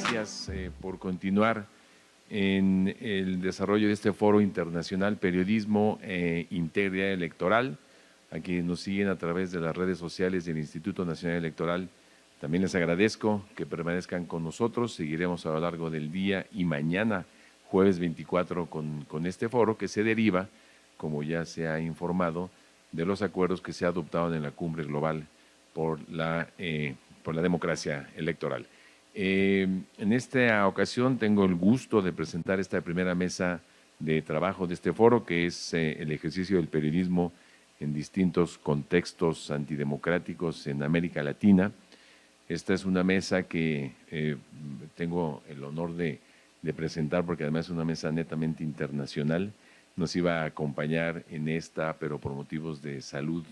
gracias por continuar en el desarrollo de este foro internacional Periodismo Integridad Electoral. A quienes nos siguen a través de las redes sociales del Instituto Nacional Electoral, también les agradezco que permanezcan con nosotros. Seguiremos a lo largo del día y mañana, jueves 24, con este foro que se deriva, como ya se ha informado, de los acuerdos que se adoptaron en la Cumbre Global por la democracia electoral. En esta ocasión tengo el gusto de presentar esta primera mesa de trabajo de este foro, que es el ejercicio del periodismo en distintos contextos antidemocráticos en América Latina. Esta es una mesa que tengo el honor de presentar, porque además es una mesa netamente internacional. Nos iba a acompañar en esta, pero por motivos de salud,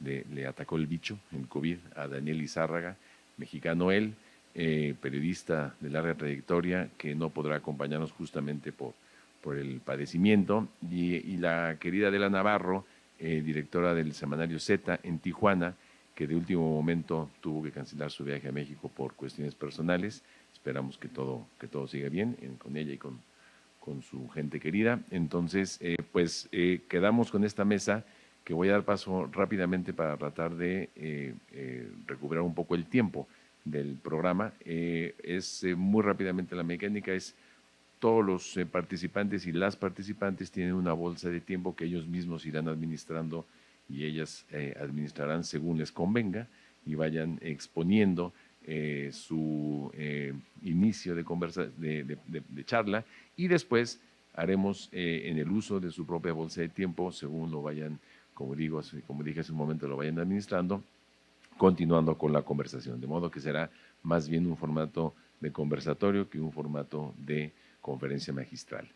le atacó el bicho, el COVID, a Daniel Izárraga, mexicano él, periodista de larga trayectoria, que no podrá acompañarnos justamente por el padecimiento, y la querida Adela Navarro, directora del semanario Z en Tijuana, que de último momento tuvo que cancelar su viaje a México por cuestiones personales. Esperamos que todo siga bien con ella y con su gente querida. Entonces, quedamos con esta mesa, que voy a dar paso rápidamente para tratar de recuperar un poco el tiempo del programa. Muy rápidamente la mecánica es: todos los participantes y las participantes tienen una bolsa de tiempo que ellos mismos irán administrando, y ellas administrarán según les convenga y vayan exponiendo su inicio de charla, y después haremos en el uso de su propia bolsa de tiempo, según lo vayan, como dije hace un momento, lo vayan administrando, continuando con la conversación, de modo que será más bien un formato de conversatorio que un formato de conferencia magistral.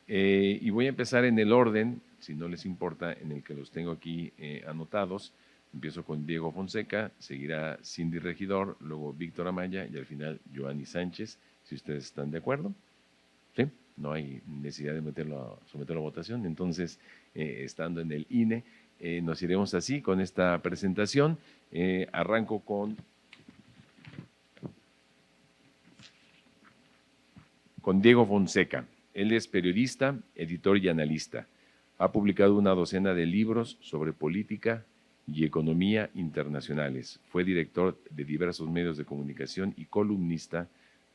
Y voy a empezar en el orden, si no les importa, en el que los tengo aquí anotados. Empiezo con Diego Fonseca, seguirá Cindy Regidor, luego Víctor Amaya y al final Joanny Sánchez, si ustedes están de acuerdo. ¿Sí? No hay necesidad de someterlo a votación. Entonces, estando en el INE, nos iremos así con esta presentación. Arranco con Diego Fonseca. Él es periodista, editor y analista. Ha publicado una docena de libros sobre política y economía internacionales. Fue director de diversos medios de comunicación y columnista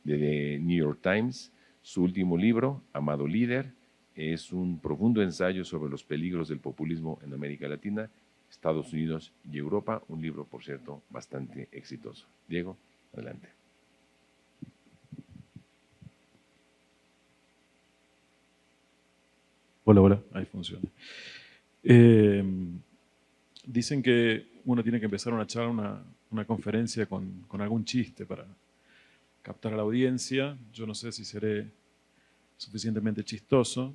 de The New York Times. Su último libro, Amado Líder, es un profundo ensayo sobre los peligros del populismo en América Latina, Estados Unidos y Europa. Un libro, por cierto, bastante exitoso. Diego, adelante. Hola, ahí funciona. Dicen que uno tiene que empezar una charla, una conferencia con algún chiste para captar a la audiencia. Yo no sé si seré suficientemente chistoso,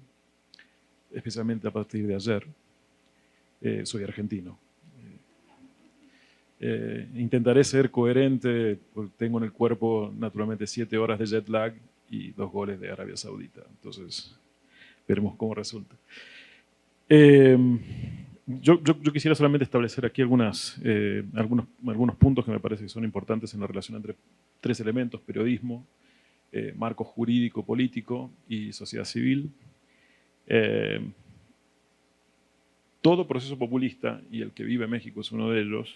especialmente a partir de ayer. Soy argentino. Intentaré ser coherente, porque tengo en el cuerpo naturalmente 7 horas de jet lag y 2 goles de Arabia Saudita. Entonces, veremos cómo resulta. Yo quisiera solamente establecer aquí algunos puntos que me parece que son importantes en la relación entre 3 elementos: periodismo, marco jurídico, político y sociedad civil. Todo proceso populista, y el que vive México es uno de ellos,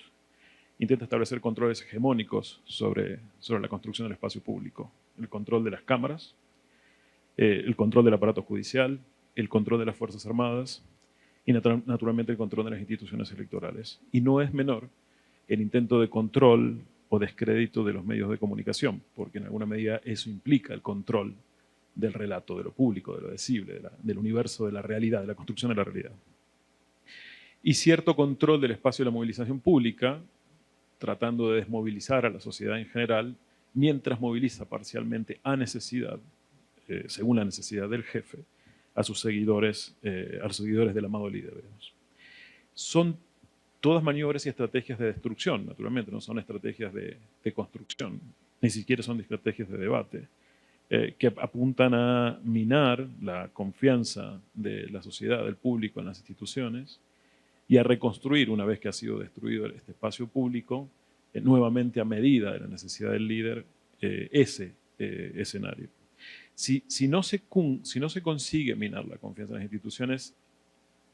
intenta establecer controles hegemónicos sobre la construcción del espacio público. El control de las cámaras, el control del aparato judicial, el control de las Fuerzas Armadas y naturalmente el control de las instituciones electorales. Y no es menor el intento de control o descrédito de los medios de comunicación, porque en alguna medida eso implica el control del relato, de lo público, de lo decible, del universo de la realidad, de la construcción de la realidad. Y cierto control del espacio de la movilización pública, tratando de desmovilizar a la sociedad en general, mientras moviliza parcialmente a necesidad, según la necesidad del jefe, a sus seguidores, a los seguidores del amado líder. Digamos. Son todas maniobras y estrategias de destrucción, naturalmente, no son estrategias de construcción, ni siquiera son estrategias de debate, que apuntan a minar la confianza de la sociedad, del público en las instituciones, y a reconstruir, una vez que ha sido destruido este espacio público, nuevamente a medida de la necesidad del líder, ese escenario. Si no se consigue minar la confianza en las instituciones,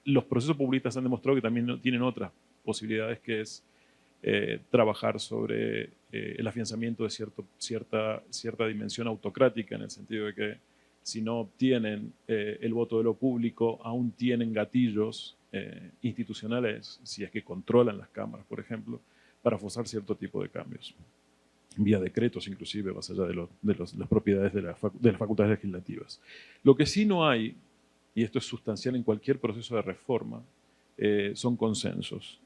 los procesos populistas han demostrado que también tienen otras posibilidades, que es trabajar sobre el afianzamiento de cierta dimensión autocrática, en el sentido de que si no obtienen el voto de lo público, aún tienen gatillos institucionales, si es que controlan las cámaras, por ejemplo, para forzar cierto tipo de cambios, vía decretos inclusive, más allá de las propiedades de las facultades legislativas. Lo que sí no hay, y esto es sustancial en cualquier proceso de reforma, son consensos.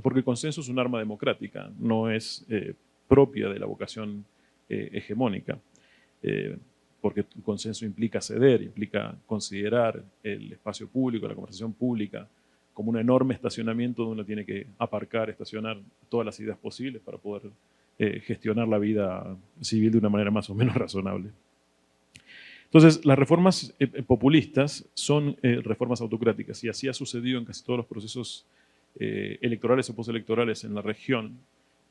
Porque el consenso es un arma democrática, no es propia de la vocación hegemónica. Porque el consenso implica ceder, implica considerar el espacio público, la conversación pública, como un enorme estacionamiento donde uno tiene que aparcar, estacionar todas las ideas posibles para poder gestionar la vida civil de una manera más o menos razonable. Entonces, las reformas populistas son reformas autocráticas, y así ha sucedido en casi todos los procesos electorales o postelectorales en la región,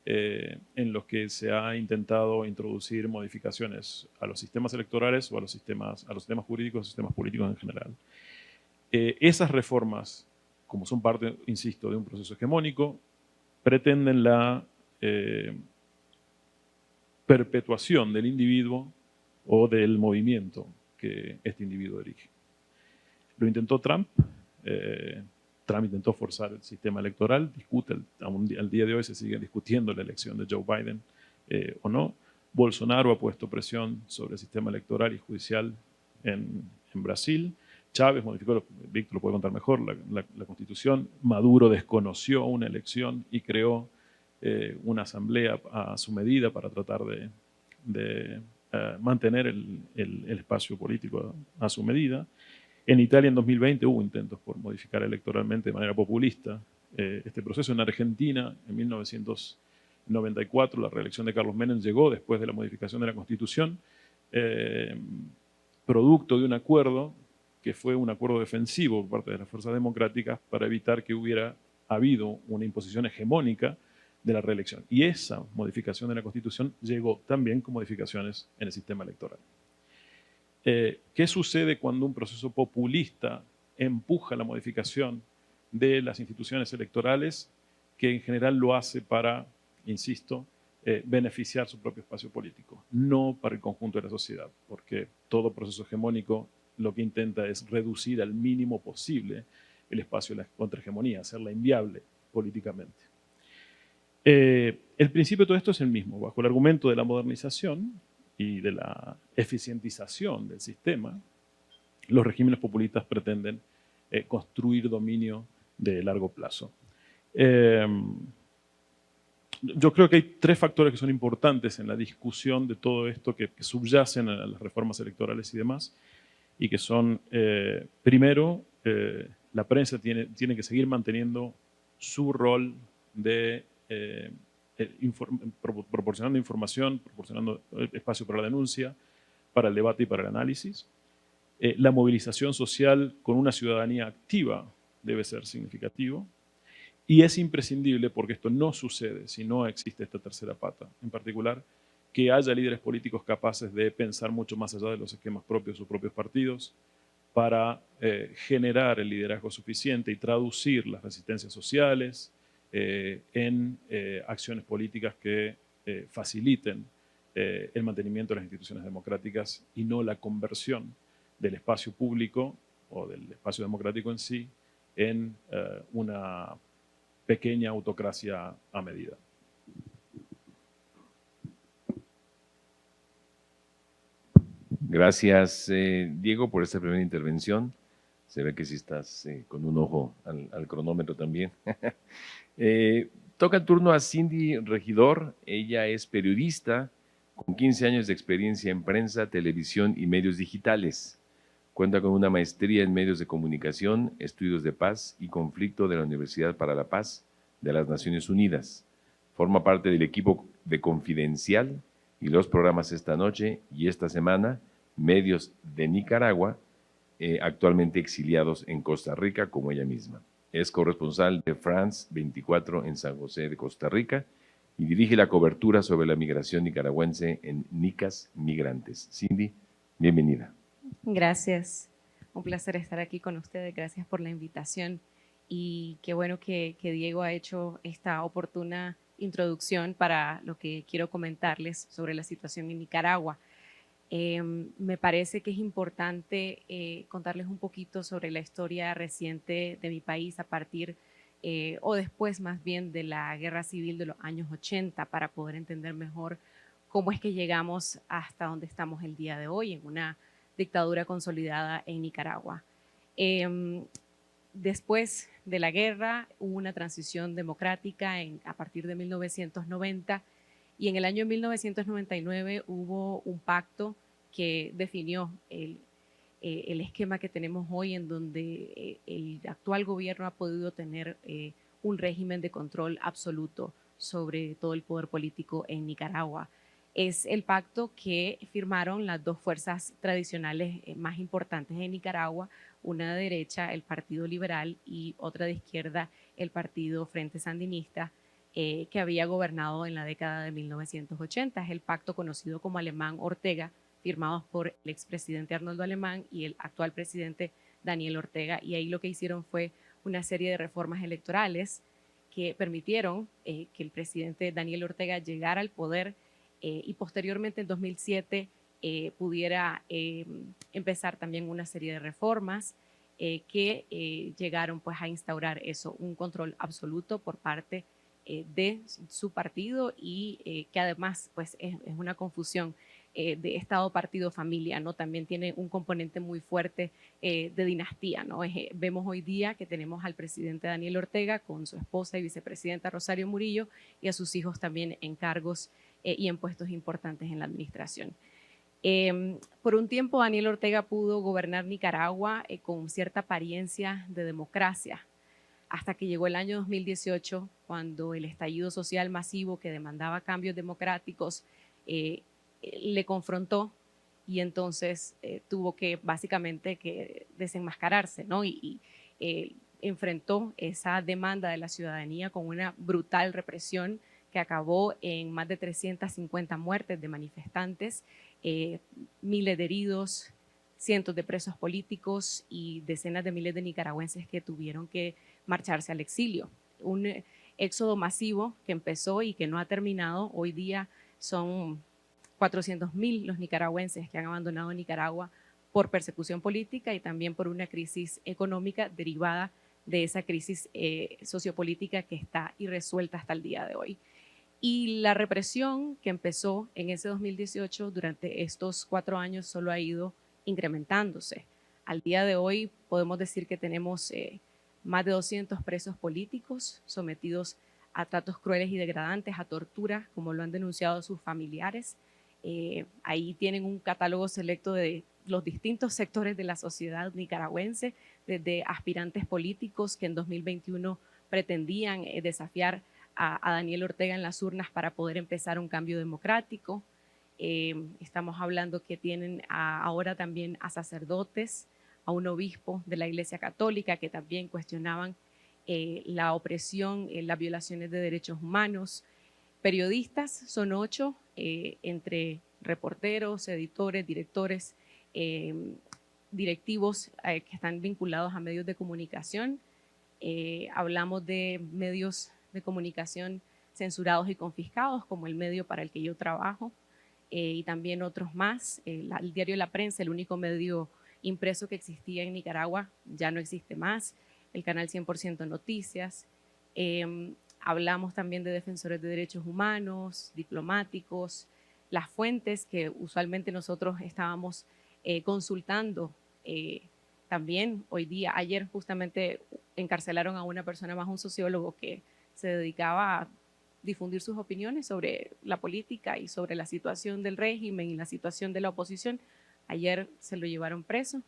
en los que se ha intentado introducir modificaciones a los sistemas electorales o a los sistemas jurídicos, sistemas políticos en general. Esas reformas, como son parte, insisto, de un proceso hegemónico, pretenden la perpetuación del individuo o del movimiento que este individuo dirige. Lo intentó Trump. Trump intentó forzar el sistema electoral, al día de hoy se sigue discutiendo la elección de Joe Biden o no. Bolsonaro ha puesto presión sobre el sistema electoral y judicial en Brasil. Chávez modificó, Víctor lo puede contar mejor, la Constitución. Maduro desconoció una elección y creó una asamblea a su medida para tratar de mantener el espacio político a su medida. En Italia en 2020 hubo intentos por modificar electoralmente de manera populista este proceso. En Argentina, en 1994, la reelección de Carlos Menem llegó después de la modificación de la Constitución, producto de un acuerdo que fue un acuerdo defensivo por parte de las fuerzas democráticas para evitar que hubiera habido una imposición hegemónica de la reelección. Y esa modificación de la Constitución llegó también con modificaciones en el sistema electoral. ¿Qué sucede cuando un proceso populista empuja la modificación de las instituciones electorales, que en general lo hace para, insisto, beneficiar su propio espacio político, no para el conjunto de la sociedad? Porque todo proceso hegemónico lo que intenta es reducir al mínimo posible el espacio de la contrahegemonía, hacerla inviable políticamente. El principio de todo esto es el mismo. Bajo el argumento de la modernización y de la eficientización del sistema, los regímenes populistas pretenden construir dominio de largo plazo. Yo creo que hay tres factores que son importantes en la discusión de todo esto, que subyacen a las reformas electorales y demás, y que son, primero, la prensa tiene que seguir manteniendo su rol de proporcionando información, proporcionando espacio para la denuncia, para el debate y para el análisis. La movilización social con una ciudadanía activa debe ser significativo. Y es imprescindible, porque esto no sucede si no existe esta tercera pata, en particular, que haya líderes políticos capaces de pensar mucho más allá de los esquemas propios de sus propios partidos, para generar el liderazgo suficiente y traducir las resistencias sociales en acciones políticas que faciliten el mantenimiento de las instituciones democráticas y no la conversión del espacio público o del espacio democrático en sí en una pequeña autocracia a medida. Gracias, Diego, por esta primera intervención. Se ve que sí estás con un ojo al cronómetro también. Toca el turno a Cindy Regidor. Ella es periodista con 15 años de experiencia en prensa, televisión y medios digitales. Cuenta con una maestría en medios de comunicación, estudios de paz y conflicto de la Universidad para la Paz de las Naciones Unidas. Forma parte del equipo de Confidencial y los programas Esta Noche y Esta Semana, medios de Nicaragua, actualmente exiliados en Costa Rica, como ella misma. Es corresponsal de France 24 en San José de Costa Rica y dirige la cobertura sobre la migración nicaragüense en Nicas Migrantes. Cindy, bienvenida. Gracias, un placer estar aquí con ustedes, gracias por la invitación y qué bueno que Diego ha hecho esta oportuna introducción para lo que quiero comentarles sobre la situación en Nicaragua. Me parece que es importante contarles un poquito sobre la historia reciente de mi país a partir o después más bien de la guerra civil de los años 80 para poder entender mejor cómo es que llegamos hasta donde estamos el día de hoy en una dictadura consolidada en Nicaragua. Después de la guerra hubo una transición democrática a partir de 1990 y en el año 1999 hubo un pacto que definió el esquema que tenemos hoy en donde el actual gobierno ha podido tener un régimen de control absoluto sobre todo el poder político en Nicaragua. Es el pacto que firmaron las dos fuerzas tradicionales más importantes en Nicaragua, una de derecha, el Partido Liberal, y otra de izquierda, el Partido Frente Sandinista, que había gobernado en la década de 1980. Es el pacto conocido como Alemán-Ortega, firmados por el expresidente Arnoldo Alemán y el actual presidente Daniel Ortega. Y ahí lo que hicieron fue una serie de reformas electorales que permitieron que el presidente Daniel Ortega llegara al poder y posteriormente en 2007 pudiera empezar también una serie de reformas que llegaron pues a instaurar eso, un control absoluto por parte de su partido y que además pues es una confusión de Estado, partido, familia, ¿no? También tiene un componente muy fuerte de dinastía, ¿no? Vemos hoy día que tenemos al presidente Daniel Ortega con su esposa y vicepresidenta Rosario Murillo y a sus hijos también en cargos y en puestos importantes en la administración. Por un tiempo Daniel Ortega pudo gobernar Nicaragua con cierta apariencia de democracia, hasta que llegó el año 2018, cuando el estallido social masivo que demandaba cambios democráticos le confrontó y entonces tuvo que básicamente que desenmascararse, ¿no? Y enfrentó esa demanda de la ciudadanía con una brutal represión que acabó en más de 350 muertes de manifestantes, miles de heridos, cientos de presos políticos y decenas de miles de nicaragüenses que tuvieron que marcharse al exilio. Un éxodo masivo que empezó y que no ha terminado. Hoy día son 400.000 los nicaragüenses que han abandonado Nicaragua por persecución política y también por una crisis económica derivada de esa crisis sociopolítica que está irresuelta hasta el día de hoy. Y la represión que empezó en ese 2018 durante estos 4 años solo ha ido incrementándose. Al día de hoy podemos decir que tenemos más de 200 presos políticos sometidos a tratos crueles y degradantes, a tortura, como lo han denunciado sus familiares. Ahí tienen un catálogo selecto de los distintos sectores de la sociedad nicaragüense, desde aspirantes políticos que en 2021 pretendían desafiar a Daniel Ortega en las urnas para poder empezar un cambio democrático. Estamos hablando que tienen ahora también a sacerdotes, a un obispo de la Iglesia Católica que también cuestionaban la opresión, las violaciones de derechos humanos. Periodistas son 8, entre reporteros, editores, directores, directivos que están vinculados a medios de comunicación. Hablamos de medios de comunicación censurados y confiscados, como el medio para el que yo trabajo, y también otros más. El diario La Prensa, el único medio impreso que existía en Nicaragua, ya no existe más. El canal 100% Noticias. Hablamos también de defensores de derechos humanos, diplomáticos, las fuentes que usualmente nosotros estábamos consultando también hoy día. Ayer justamente encarcelaron a una persona más, un sociólogo que se dedicaba a difundir sus opiniones sobre la política y sobre la situación del régimen y la situación de la oposición. Ayer se lo llevaron preso.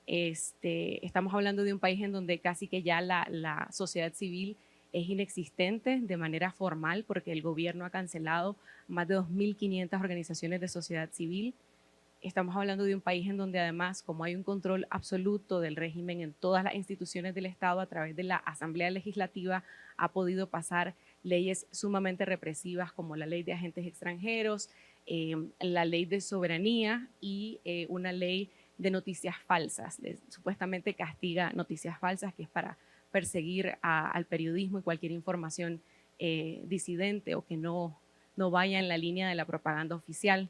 Estamos hablando de un país en donde casi que ya la sociedad civil es inexistente de manera formal porque el gobierno ha cancelado más de 2.500 organizaciones de sociedad civil. Estamos hablando de un país en donde además, como hay un control absoluto del régimen en todas las instituciones del Estado a través de la Asamblea Legislativa, ha podido pasar leyes sumamente represivas como la ley de agentes extranjeros, la ley de soberanía y una ley de noticias falsas. Supuestamente castiga noticias falsas, que es para perseguir al periodismo y cualquier información disidente o que no vaya en la línea de la propaganda oficial.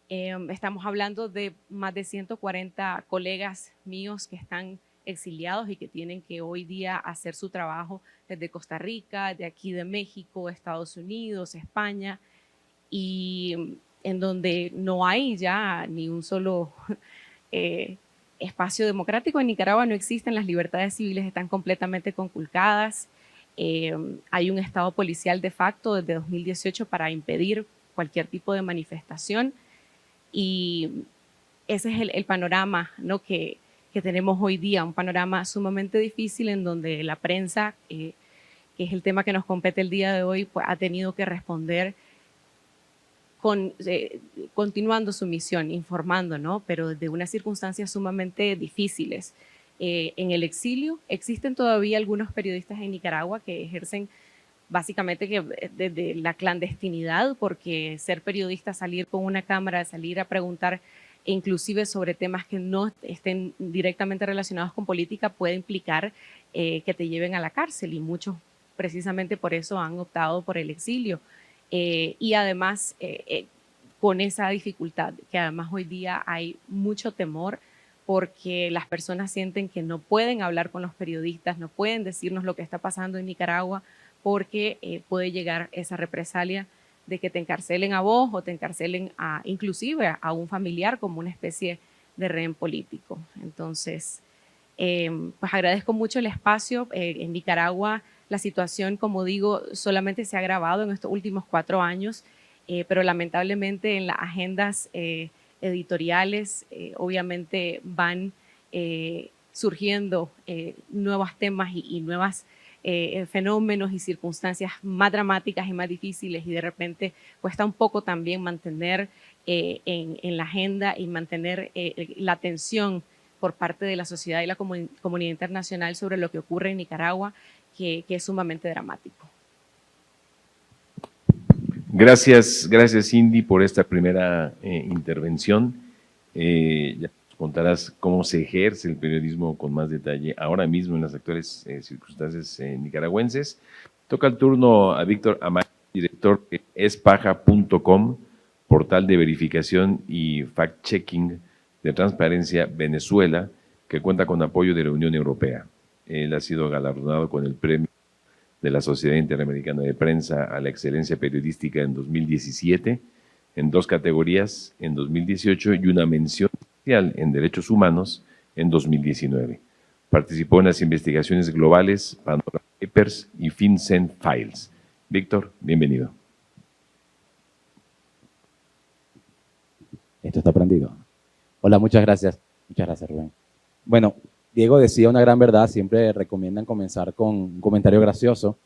Estamos hablando de más de 140 colegas míos que están exiliados y que tienen que hoy día hacer su trabajo desde Costa Rica, de aquí de México, Estados Unidos, España, y en donde no hay ya ni un solo espacio democrático. En Nicaragua no existen, las libertades civiles están completamente conculcadas. Hay un estado policial de facto desde 2018 para impedir cualquier tipo de manifestación, y ese es el panorama, ¿no?, que tenemos hoy día, un panorama sumamente difícil en donde la prensa, que es el tema que nos compete el día de hoy, pues, ha tenido que responder continuando su misión, informando, ¿no?, pero de unas circunstancias sumamente difíciles. En el exilio existen todavía algunos periodistas en Nicaragua que ejercen básicamente desde la clandestinidad, porque ser periodista, salir con una cámara, salir a preguntar inclusive sobre temas que no estén directamente relacionados con política, puede implicar que te lleven a la cárcel, y muchos precisamente por eso han optado por el exilio. Y además, con esa dificultad, que además hoy día hay mucho temor porque las personas sienten que no pueden hablar con los periodistas, no pueden decirnos lo que está pasando en Nicaragua, porque puede llegar esa represalia de que te encarcelen a vos o te encarcelen inclusive a un familiar como una especie de rehén político. Entonces, pues agradezco mucho el espacio. En Nicaragua la situación, como digo, solamente se ha agravado en estos últimos 4 años, pero lamentablemente en las agendas editoriales obviamente van surgiendo nuevos temas y nuevas fenómenos y circunstancias más dramáticas y más difíciles, y de repente cuesta un poco también mantener en la agenda y mantener la atención por parte de la sociedad y la comunidad internacional sobre lo que ocurre en Nicaragua, que es sumamente dramático. Gracias, Cindy, por esta primera intervención. Ya nos contarás cómo se ejerce el periodismo con más detalle ahora mismo en las actuales circunstancias nicaragüenses. Toca el turno a Víctor Amaya, director de espaja.com, portal de verificación y fact-checking de Transparencia Venezuela, que cuenta con apoyo de la Unión Europea. Él ha sido galardonado con el premio de la Sociedad Interamericana de Prensa a la Excelencia Periodística en 2017, en 2 categorías en 2018 y una mención especial en Derechos Humanos en 2019. Participó en las investigaciones globales Pandora Papers y FinCEN Files. Víctor, bienvenido. Esto está prendido. Hola, muchas gracias. Muchas gracias, Rubén. Bueno, Diego decía una gran verdad, siempre recomiendan comenzar con un comentario gracioso,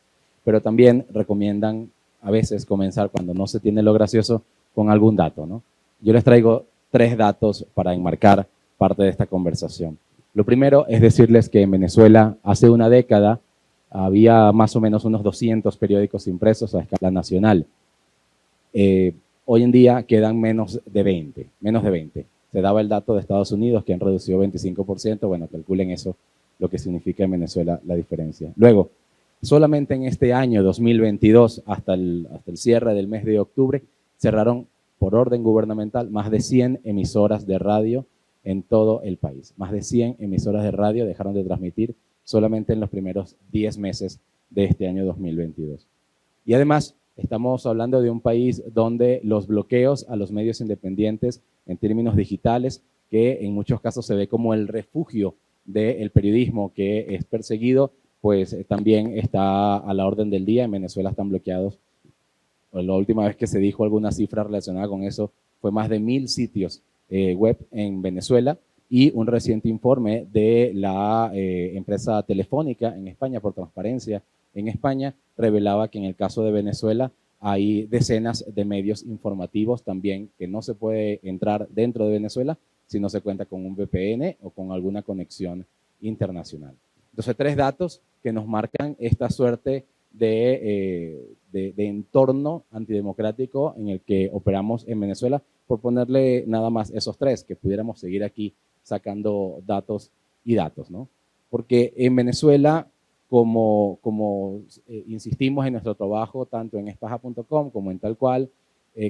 pero también recomiendan a veces comenzar, cuando no se tiene lo gracioso, con algún dato, ¿no? Yo les traigo 3 datos para enmarcar parte de esta conversación. Lo primero es decirles que en Venezuela hace una década había más o menos unos 200 periódicos impresos a escala nacional. Hoy en día quedan menos de 20. Se daba el dato de Estados Unidos, que han reducido 25%. Bueno, calculen eso, lo que significa en Venezuela la diferencia. Luego, solamente en este año 2022, hasta el cierre del mes de octubre, cerraron por orden gubernamental más de 100 emisoras de radio en todo el país. Más de 100 emisoras de radio dejaron de transmitir solamente en los primeros 10 meses de este año 2022. Y además, estamos hablando de un país donde los bloqueos a los medios independientes en términos digitales, que en muchos casos se ve como el refugio del periodismo que es perseguido, pues también está a la orden del día. En Venezuela están bloqueados. La última vez que se dijo alguna cifra relacionada con eso fue más de 1000 sitios web en Venezuela, y un reciente informe de la empresa Telefónica en España, por Transparencia en España, revelaba que en el caso de Venezuela hay decenas de medios informativos también que no se puede entrar dentro de Venezuela si no se cuenta con un VPN o con alguna conexión internacional. Entonces, 3 datos que nos marcan esta suerte de entorno antidemocrático en el que operamos en Venezuela, por ponerle nada más esos tres, que pudiéramos seguir aquí sacando datos y datos, ¿no? Porque en Venezuela, como insistimos en nuestro trabajo, tanto en espaja.com como en Tal Cual,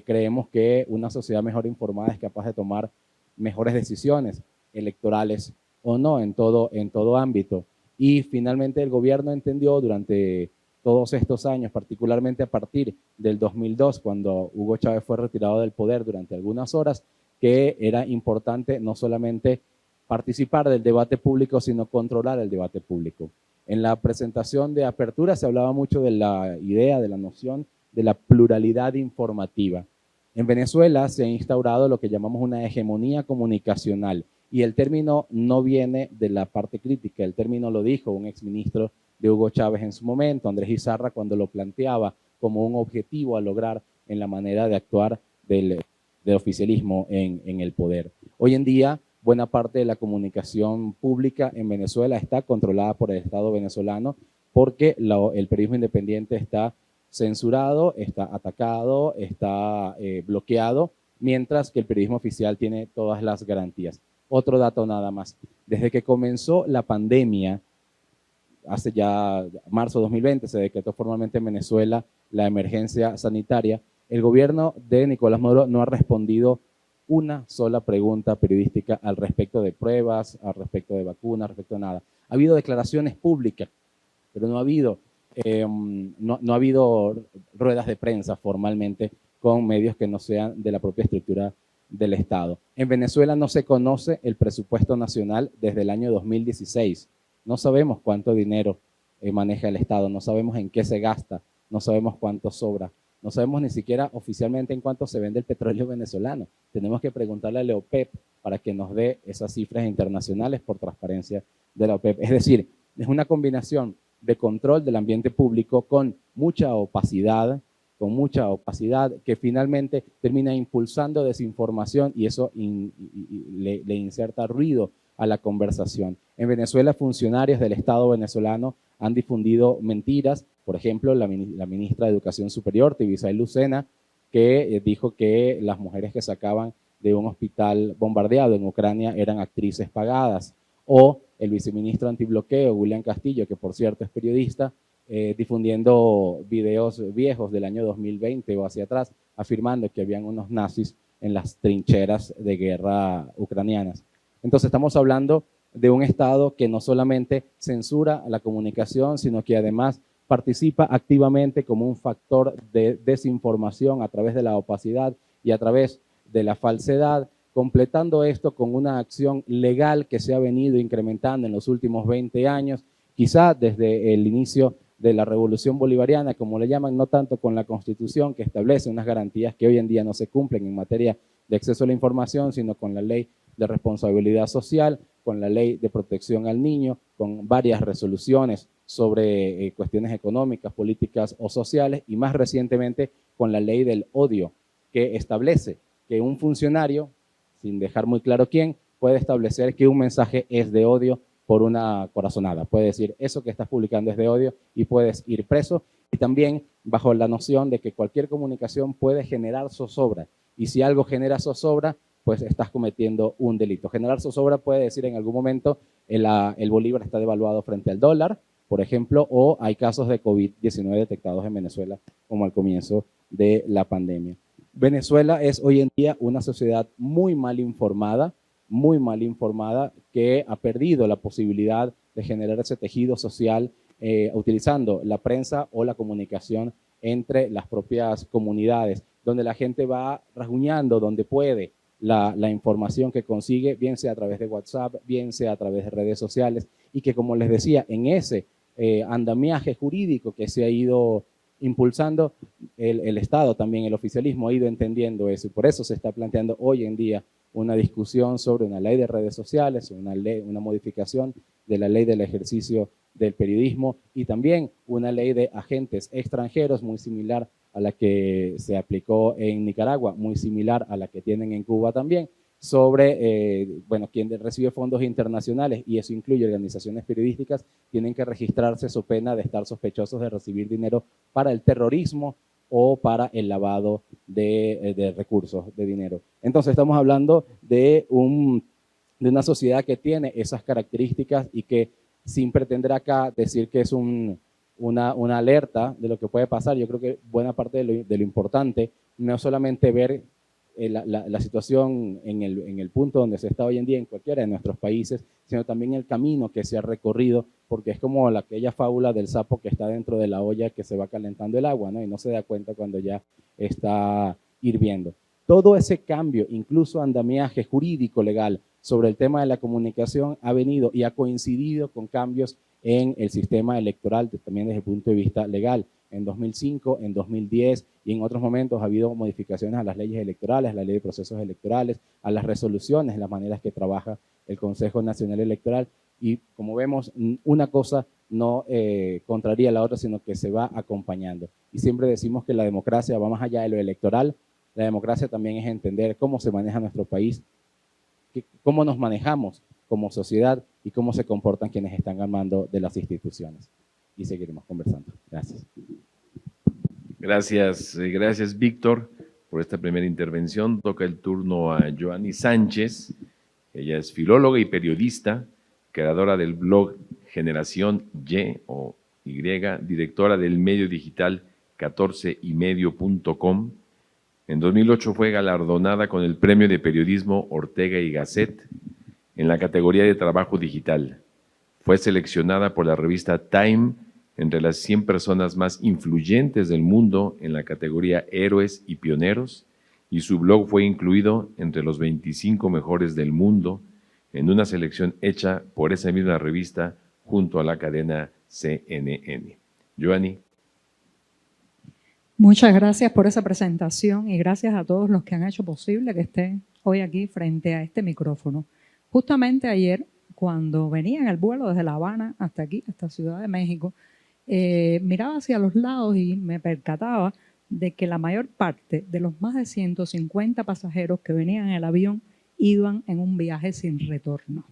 creemos que una sociedad mejor informada es capaz de tomar mejores decisiones electorales o no en todo ámbito. Y finalmente el gobierno entendió durante todos estos años, particularmente a partir del 2002, cuando Hugo Chávez fue retirado del poder durante algunas horas, que era importante no solamente participar del debate público, sino controlar el debate público. En la presentación de apertura se hablaba mucho de la idea, de la noción de la pluralidad informativa. En Venezuela se ha instaurado lo que llamamos una hegemonía comunicacional, y el término no viene de la parte crítica, el término lo dijo un exministro de Hugo Chávez en su momento, Andrés Izarra, cuando lo planteaba como un objetivo a lograr en la manera de actuar del oficialismo en el poder. Hoy en día, buena parte de la comunicación pública en Venezuela está controlada por el Estado venezolano, porque el periodismo independiente está censurado, está atacado, está bloqueado, mientras que el periodismo oficial tiene todas las garantías. Otro dato nada más. Desde que comenzó la pandemia, hace ya marzo de 2020, se decretó formalmente en Venezuela la emergencia sanitaria, el gobierno de Nicolás Maduro no ha respondido una sola pregunta periodística al respecto de pruebas, al respecto de vacunas, al respecto de nada. Ha habido declaraciones públicas, pero no ha habido ruedas de prensa formalmente con medios que no sean de la propia estructura del Estado. En Venezuela no se conoce el presupuesto nacional desde el año 2016. No sabemos cuánto dinero maneja el Estado, no sabemos en qué se gasta, no sabemos cuánto sobra, no sabemos ni siquiera oficialmente en cuánto se vende el petróleo venezolano. Tenemos que preguntarle a la OPEP para que nos dé esas cifras internacionales por transparencia de la OPEP. Es decir, es una combinación de control del ambiente público con mucha opacidad que finalmente termina impulsando desinformación, y eso le inserta ruido a la conversación. En Venezuela, funcionarios del Estado venezolano han difundido mentiras. Por ejemplo, la ministra de Educación Superior, Tibisay Lucena, que dijo que las mujeres que sacaban de un hospital bombardeado en Ucrania eran actrices pagadas. O el viceministro antibloqueo, William Castillo, que por cierto es periodista, difundiendo videos viejos del año 2020 o hacia atrás, afirmando que habían unos nazis en las trincheras de guerra ucranianas. Entonces estamos hablando de un Estado que no solamente censura la comunicación, sino que además participa activamente como un factor de desinformación a través de la opacidad y a través de la falsedad, completando esto con una acción legal que se ha venido incrementando en los últimos 20 años, quizá desde el inicio de la Revolución Bolivariana, como le llaman, no tanto con la Constitución, que establece unas garantías que hoy en día no se cumplen en materia de acceso a la información, sino con la Ley de Responsabilidad Social, con la Ley de Protección al Niño, con varias resoluciones sobre cuestiones económicas, políticas o sociales, y más recientemente con la Ley del Odio, que establece que un funcionario, sin dejar muy claro quién, puede establecer que un mensaje es de odio por una corazonada. Puede decir, eso que estás publicando es de odio, y puedes ir preso. Y también bajo la noción de que cualquier comunicación puede generar zozobra, y si algo genera zozobra, pues estás cometiendo un delito. Generar zozobra puede decir en algún momento el bolívar está devaluado frente al dólar, por ejemplo, o hay casos de COVID-19 detectados en Venezuela, como al comienzo de la pandemia. Venezuela es hoy en día una sociedad muy mal informada, que ha perdido la posibilidad de generar ese tejido social utilizando la prensa o la comunicación entre las propias comunidades, donde la gente va rasguñando donde puede la información que consigue, bien sea a través de WhatsApp, bien sea a través de redes sociales, y que, como les decía, en ese andamiaje jurídico que se ha ido impulsando, el Estado también, el oficialismo ha ido entendiendo eso, y por eso se está planteando hoy en día una discusión sobre una ley de redes sociales, una modificación de la ley del ejercicio del periodismo, y también una ley de agentes extranjeros muy similar a la que se aplicó en Nicaragua, muy similar a la que tienen en Cuba también, sobre, bueno, quien recibe fondos internacionales, y eso incluye organizaciones periodísticas, tienen que registrarse so pena de estar sospechosos de recibir dinero para el terrorismo o para el lavado de recursos, de dinero. Entonces estamos hablando de una sociedad que tiene esas características y que, sin pretender acá decir que es una alerta de lo que puede pasar, yo creo que buena parte de lo importante no es solamente ver la situación en el punto donde se está hoy en día en cualquiera de nuestros países, sino también el camino que se ha recorrido, porque es como aquella fábula del sapo que está dentro de la olla que se va calentando el agua, ¿no? Y no se da cuenta cuando ya está hirviendo. Todo ese cambio, incluso andamiaje jurídico legal sobre el tema de la comunicación, ha venido y ha coincidido con cambios en el sistema electoral, también desde el punto de vista legal. En 2005, en 2010 y en otros momentos ha habido modificaciones a las leyes electorales, a la ley de procesos electorales, a las resoluciones, las maneras que trabaja el Consejo Nacional Electoral. Y como vemos, una cosa no contraría a la otra, sino que se va acompañando. Y siempre decimos que la democracia va más allá de lo electoral. La democracia también es entender cómo se maneja nuestro país, cómo nos manejamos como sociedad y cómo se comportan quienes están al mando de las instituciones. Y seguiremos conversando. Gracias. Gracias Víctor por esta primera intervención. Toca el turno a Joanny Sánchez. Ella es filóloga y periodista, creadora del blog Generación Y o Y, directora del medio digital 14ymedio.com. En 2008 fue galardonada con el Premio de Periodismo Ortega y Gasset en la categoría de trabajo digital. Fue seleccionada por la revista Time entre las 100 personas más influyentes del mundo en la categoría Héroes y Pioneros, y su blog fue incluido entre los 25 mejores del mundo en una selección hecha por esa misma revista junto a la cadena CNN. Joanny. Muchas gracias por esa presentación y gracias a todos los que han hecho posible que esté hoy aquí frente a este micrófono. Justamente ayer, cuando venía en el vuelo desde La Habana hasta aquí, hasta Ciudad de México, miraba hacia los lados y me percataba de que la mayor parte de los más de 150 pasajeros que venían en el avión iban en un viaje sin retorno.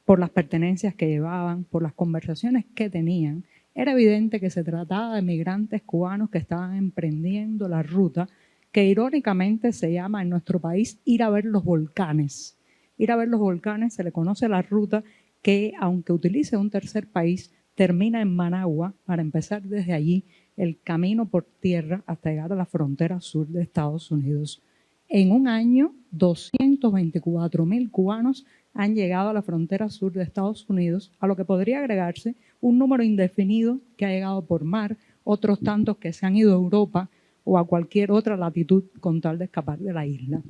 Por las pertenencias que llevaban, por las conversaciones que tenían, era evidente que se trataba de migrantes cubanos que estaban emprendiendo la ruta que irónicamente se llama en nuestro país ir a ver los volcanes. Ir a ver los volcanes se le conoce la ruta que, aunque utilice un tercer país, termina en Managua para empezar desde allí el camino por tierra hasta llegar a la frontera sur de Estados Unidos. En un año, 224,000 cubanos han llegado a la frontera sur de Estados Unidos, a lo que podría agregarse un número indefinido que ha llegado por mar, otros tantos que se han ido a Europa o a cualquier otra latitud con tal de escapar de la isla.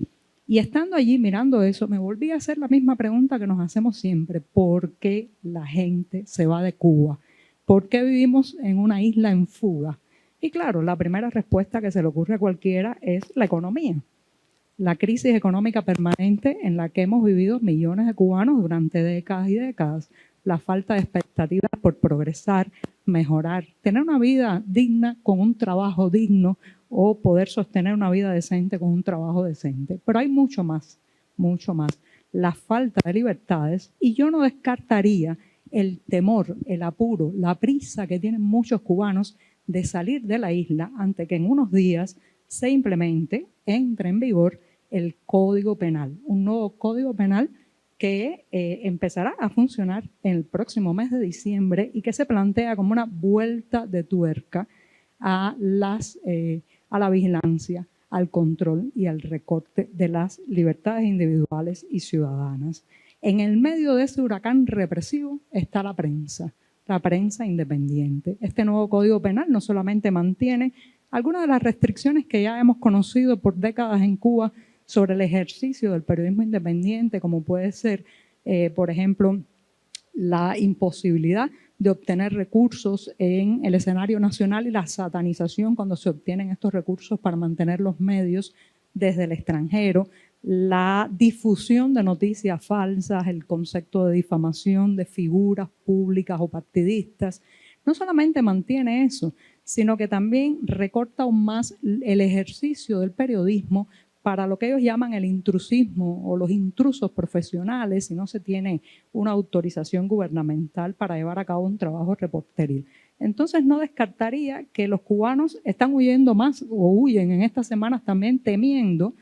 Y estando allí mirando eso, me volví a hacer la misma pregunta que nos hacemos siempre. ¿Por qué la gente se va de Cuba? ¿Por qué vivimos en una isla en fuga? Y claro, la primera respuesta que se le ocurre a cualquiera es la economía. La crisis económica permanente en la que hemos vivido millones de cubanos durante décadas y décadas. La falta de expectativas por progresar, mejorar, tener una vida digna con un trabajo digno o poder sostener una vida decente con un trabajo decente. Pero hay mucho más, mucho más. La falta de libertades, y yo no descartaría el temor, el apuro, la prisa que tienen muchos cubanos de salir de la isla ante que en unos días se implemente, entre en vigor el Código Penal, un nuevo Código Penal que empezará a funcionar en el próximo mes de diciembre y que se plantea como una vuelta de tuerca a la vigilancia, al control y al recorte de las libertades individuales y ciudadanas. En el medio de ese huracán represivo está la prensa independiente. Este nuevo Código Penal no solamente mantiene algunas de las restricciones que ya hemos conocido por décadas en Cuba sobre el ejercicio del periodismo independiente, como puede ser, por ejemplo, la imposibilidad de obtener recursos en el escenario nacional y la satanización cuando se obtienen estos recursos para mantener los medios desde el extranjero, la difusión de noticias falsas, el concepto de difamación de figuras públicas o partidistas. No solamente mantiene eso, sino que también recorta aún más el ejercicio del periodismo para lo que ellos llaman el intrusismo o los intrusos profesionales si no se tiene una autorización gubernamental para llevar a cabo un trabajo reporteril. Entonces no descartaría que los cubanos están huyendo más o huyen en estas semanas también temiendo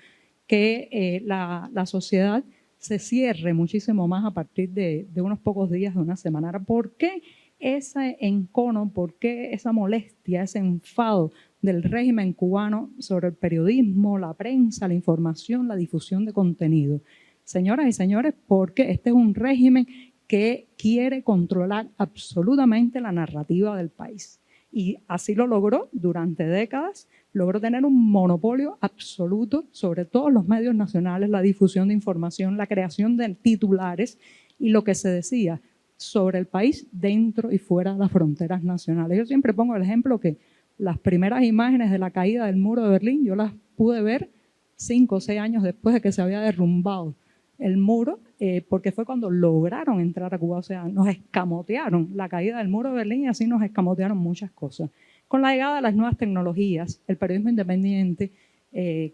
que la sociedad se cierre muchísimo más a partir de unos pocos días, de una semana. ¿Por qué ese encono, por qué esa molestia, ese enfado del régimen cubano sobre el periodismo, la prensa, la información, la difusión de contenido? Señoras y señores, porque este es un régimen que quiere controlar absolutamente la narrativa del país. Y así lo logró durante décadas, logró tener un monopolio absoluto sobre todos los medios nacionales, la difusión de información, la creación de titulares y lo que se decía sobre el país dentro y fuera de las fronteras nacionales. Yo siempre pongo el ejemplo que las primeras imágenes de la caída del muro de Berlín, yo las pude ver 5 o 6 años después de que se había derrumbado el muro, porque fue cuando lograron entrar a Cuba. O sea, nos escamotearon la caída del muro de Berlín y así nos escamotearon muchas cosas. Con la llegada de las nuevas tecnologías, el periodismo independiente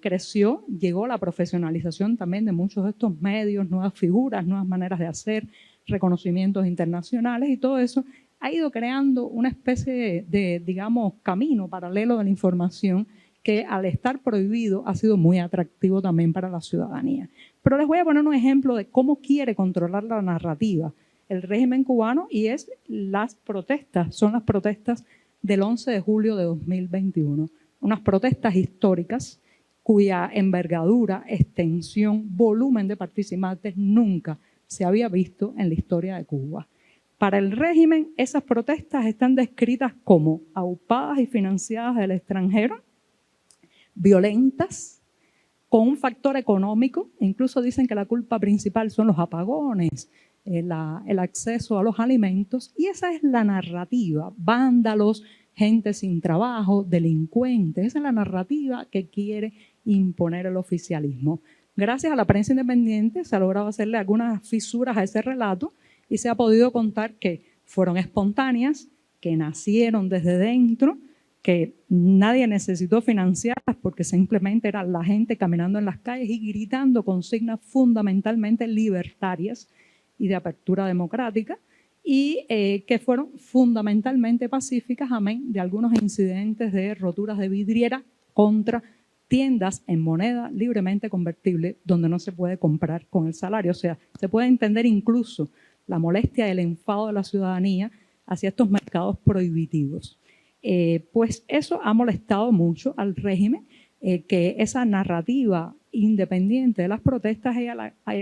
creció, llegó la profesionalización también de muchos de estos medios, nuevas figuras, nuevas maneras de hacer, reconocimientos internacionales, y todo eso ha ido creando una especie de, digamos, camino paralelo de la información que al estar prohibido ha sido muy atractivo también para la ciudadanía. Pero les voy a poner un ejemplo de cómo quiere controlar la narrativa el régimen cubano, y es las protestas, son las protestas del 11 de julio de 2021. Unas protestas históricas cuya envergadura, extensión, volumen de participantes nunca se había visto en la historia de Cuba. Para el régimen, esas protestas están descritas como aupadas y financiadas del extranjero, violentas, con un factor económico. Incluso dicen que la culpa principal son los apagones, el acceso a los alimentos, y esa es la narrativa. Vándalos, gente sin trabajo, delincuentes, esa es la narrativa que quiere imponer el oficialismo. Gracias a la prensa independiente se ha logrado hacerle algunas fisuras a ese relato y se ha podido contar que fueron espontáneas, que nacieron desde dentro, que nadie necesitó financiarlas porque simplemente era la gente caminando en las calles y gritando consignas fundamentalmente libertarias y de apertura democrática, y que fueron fundamentalmente pacíficas, amén de algunos incidentes de roturas de vidriera contra tiendas en moneda libremente convertible donde no se puede comprar con el salario. O sea, se puede entender incluso la molestia y el enfado de la ciudadanía hacia estos mercados prohibitivos. Pues eso ha molestado mucho al régimen, que esa narrativa independiente de las protestas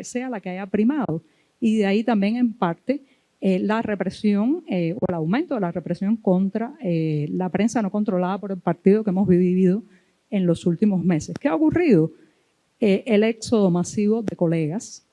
sea la que haya primado. Y de ahí también en parte la represión o el aumento de la represión contra la prensa no controlada por el partido que hemos vivido en los últimos meses. ¿Qué ha ocurrido? El éxodo masivo de colegas,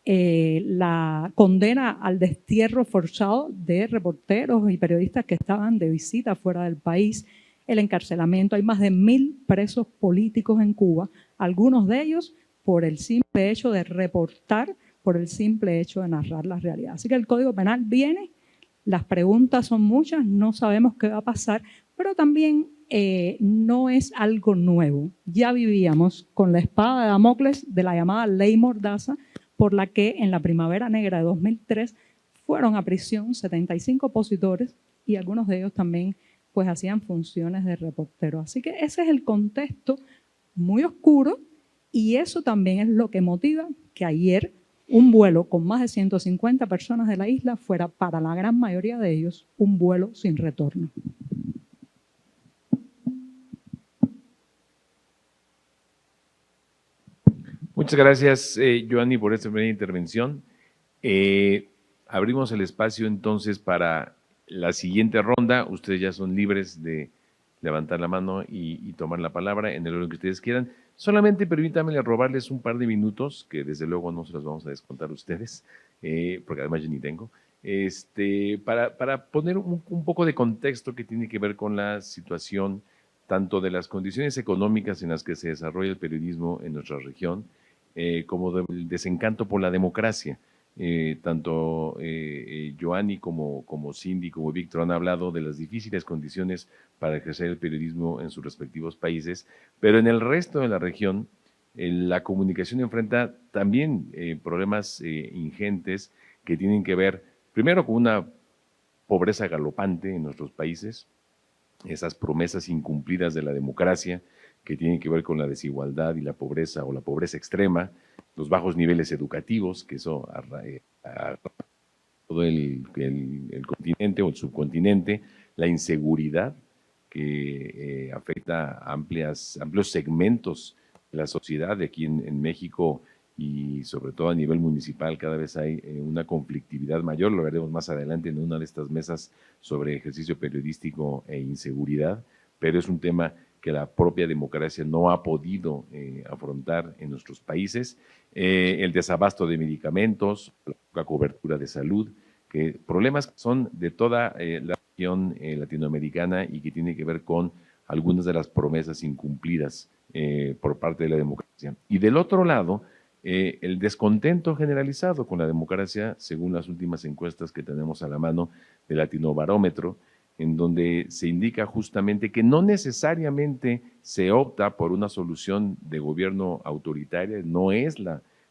la condena al destierro forzado de reporteros y periodistas que estaban de visita fuera del país, el encarcelamiento. Hay más de 1000 presos políticos en Cuba, algunos de ellos por el simple hecho de reportar, por el simple hecho de narrar la realidad. Así que el Código Penal viene, las preguntas son muchas, no sabemos qué va a pasar, pero también no es algo nuevo. Ya vivíamos con la espada de Damocles de la llamada Ley Mordaza, por la que en la Primavera Negra de 2003 fueron a prisión 75 opositores y algunos de ellos también pues hacían funciones de reportero. Así que ese es el contexto muy oscuro, y eso también es lo que motiva que ayer un vuelo con más de 150 personas de la isla fuera, para la gran mayoría de ellos, un vuelo sin retorno. Muchas gracias, Joanny, por esta primera intervención. Abrimos el espacio entonces para la siguiente ronda. Ustedes ya son libres de levantar la mano y tomar la palabra en el orden que ustedes quieran. Solamente permítanme robarles un par de minutos, que desde luego no se los vamos a descontar a ustedes, porque además yo ni tengo, para poner un poco de contexto que tiene que ver con la situación tanto de las condiciones económicas en las que se desarrolla el periodismo en nuestra región, como del desencanto por la democracia. Tanto Joanny como Cindy, como Víctor han hablado de las difíciles condiciones para ejercer el periodismo en sus respectivos países, pero en el resto de la región la comunicación enfrenta también problemas ingentes que tienen que ver, primero, con una pobreza galopante en nuestros países, esas promesas incumplidas de la democracia que tienen que ver con la desigualdad y la pobreza o la pobreza extrema, los bajos niveles educativos, que eso todo el continente o el subcontinente, la inseguridad que afecta a amplios segmentos de la sociedad. De aquí en México y sobre todo a nivel municipal cada vez hay una conflictividad mayor, lo veremos más adelante en una de estas mesas sobre ejercicio periodístico e inseguridad, pero es un tema que la propia democracia no ha podido afrontar en nuestros países, el desabasto de medicamentos, la cobertura de salud, que problemas son de toda la región latinoamericana y que tiene que ver con algunas de las promesas incumplidas por parte de la democracia. Y del otro lado, el descontento generalizado con la democracia, según las últimas encuestas que tenemos a la mano de Latinobarómetro, en donde se indica justamente que no necesariamente se opta por una solución de gobierno autoritaria, no es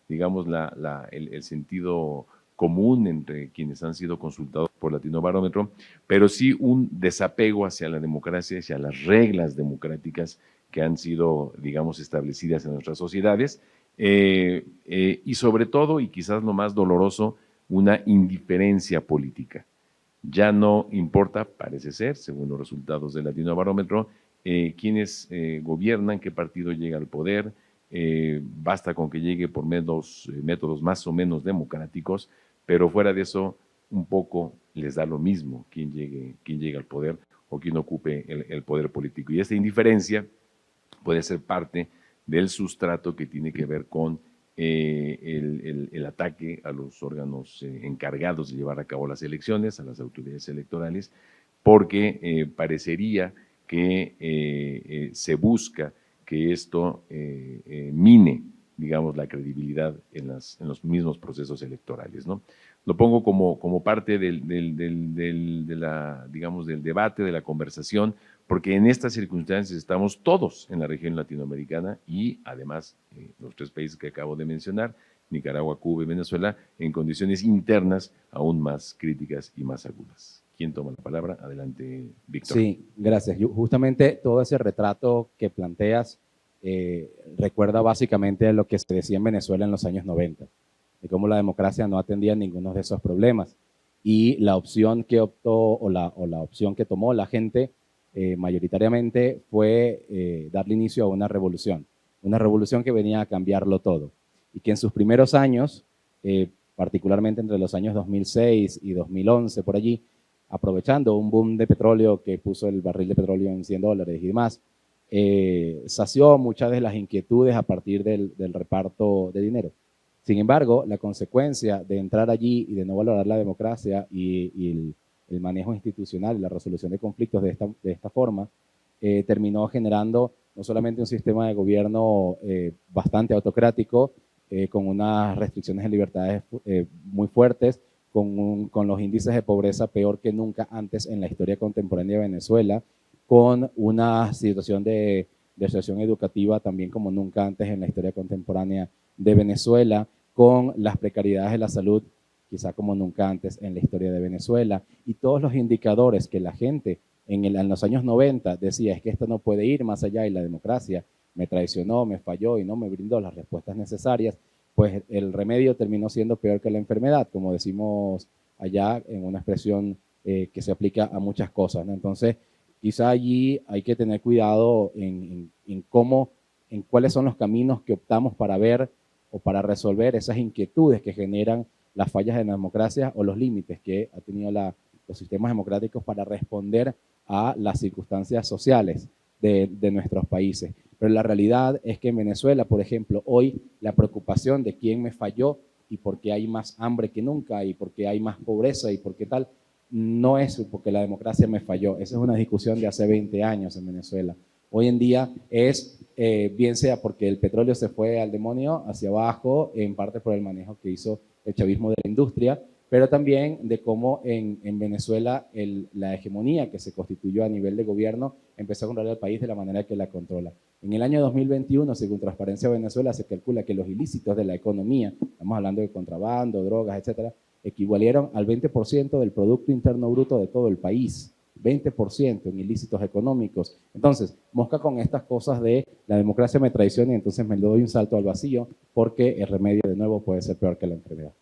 el sentido común entre quienes han sido consultados por Latinobarómetro, pero sí un desapego hacia la democracia, hacia las reglas democráticas que han sido, digamos, establecidas en nuestras sociedades, y sobre todo, y quizás lo más doloroso, una indiferencia política. Ya no importa, parece ser, según los resultados del Latinobarómetro, quiénes gobiernan, qué partido llega al poder, basta con que llegue por métodos más o menos democráticos, pero fuera de eso, un poco les da lo mismo quién llegue al poder o quién ocupe el poder político. Y esta indiferencia puede ser parte del sustrato que tiene que ver con el ataque a los órganos encargados de llevar a cabo las elecciones, a las autoridades electorales, porque parecería que se busca que esto mine, digamos, la credibilidad en los mismos procesos electorales, ¿no? Lo pongo como parte del debate, de la conversación, porque en estas circunstancias estamos todos en la región latinoamericana y además los tres países que acabo de mencionar, Nicaragua, Cuba y Venezuela, en condiciones internas aún más críticas y más agudas. ¿Quién toma la palabra? Adelante, Víctor. Sí, gracias. Justamente todo ese retrato que planteas recuerda básicamente lo que se decía en Venezuela en los años 90, de cómo la democracia no atendía ninguno de esos problemas. Y la opción que optó o la opción que tomó la gente mayoritariamente fue darle inicio a una revolución que venía a cambiarlo todo. Y que en sus primeros años, particularmente entre los años 2006 y 2011, por allí, aprovechando un boom de petróleo que puso el barril de petróleo en $100 y demás, sació muchas de las inquietudes a partir del reparto de dinero. Sin embargo, la consecuencia de entrar allí y de no valorar la democracia y el manejo institucional y la resolución de conflictos de esta forma, terminó generando no solamente un sistema de gobierno bastante autocrático, con unas restricciones de libertades muy fuertes, con los índices de pobreza peor que nunca antes en la historia contemporánea de Venezuela, con una situación de situación educativa también como nunca antes en la historia contemporánea de Venezuela, con las precariedades de la salud quizá como nunca antes en la historia de Venezuela, y todos los indicadores que la gente en los años 90 decía es que esto no puede ir más allá y la democracia me traicionó, me falló y no me brindó las respuestas necesarias, pues el remedio terminó siendo peor que la enfermedad, como decimos allá en una expresión que se aplica a muchas cosas, ¿no? Entonces, quizá allí hay que tener cuidado en cuáles son los caminos que optamos para ver o para resolver esas inquietudes que generan las fallas de la democracia o los límites que ha tenido los sistemas democráticos para responder a las circunstancias sociales de nuestros países. Pero la realidad es que en Venezuela, por ejemplo, hoy la preocupación de quién me falló y por qué hay más hambre que nunca y por qué hay más pobreza y por qué tal, no es porque la democracia me falló. Esa es una discusión de hace 20 años en Venezuela. Hoy en día es, bien sea porque el petróleo se fue al demonio hacia abajo, en parte por el manejo que hizo el chavismo de la industria, pero también de cómo en Venezuela la hegemonía que se constituyó a nivel de gobierno empezó a controlar el país de la manera que la controla. En el año 2021, según Transparencia Venezuela, se calcula que los ilícitos de la economía, estamos hablando de contrabando, drogas, etcétera, equivalieron al 20% del Producto Interno Bruto de todo el país. 20% en ilícitos económicos. Entonces, mosca con estas cosas de la democracia me traiciona y entonces me doy un salto al vacío porque el remedio de nuevo puede ser peor que la enfermedad.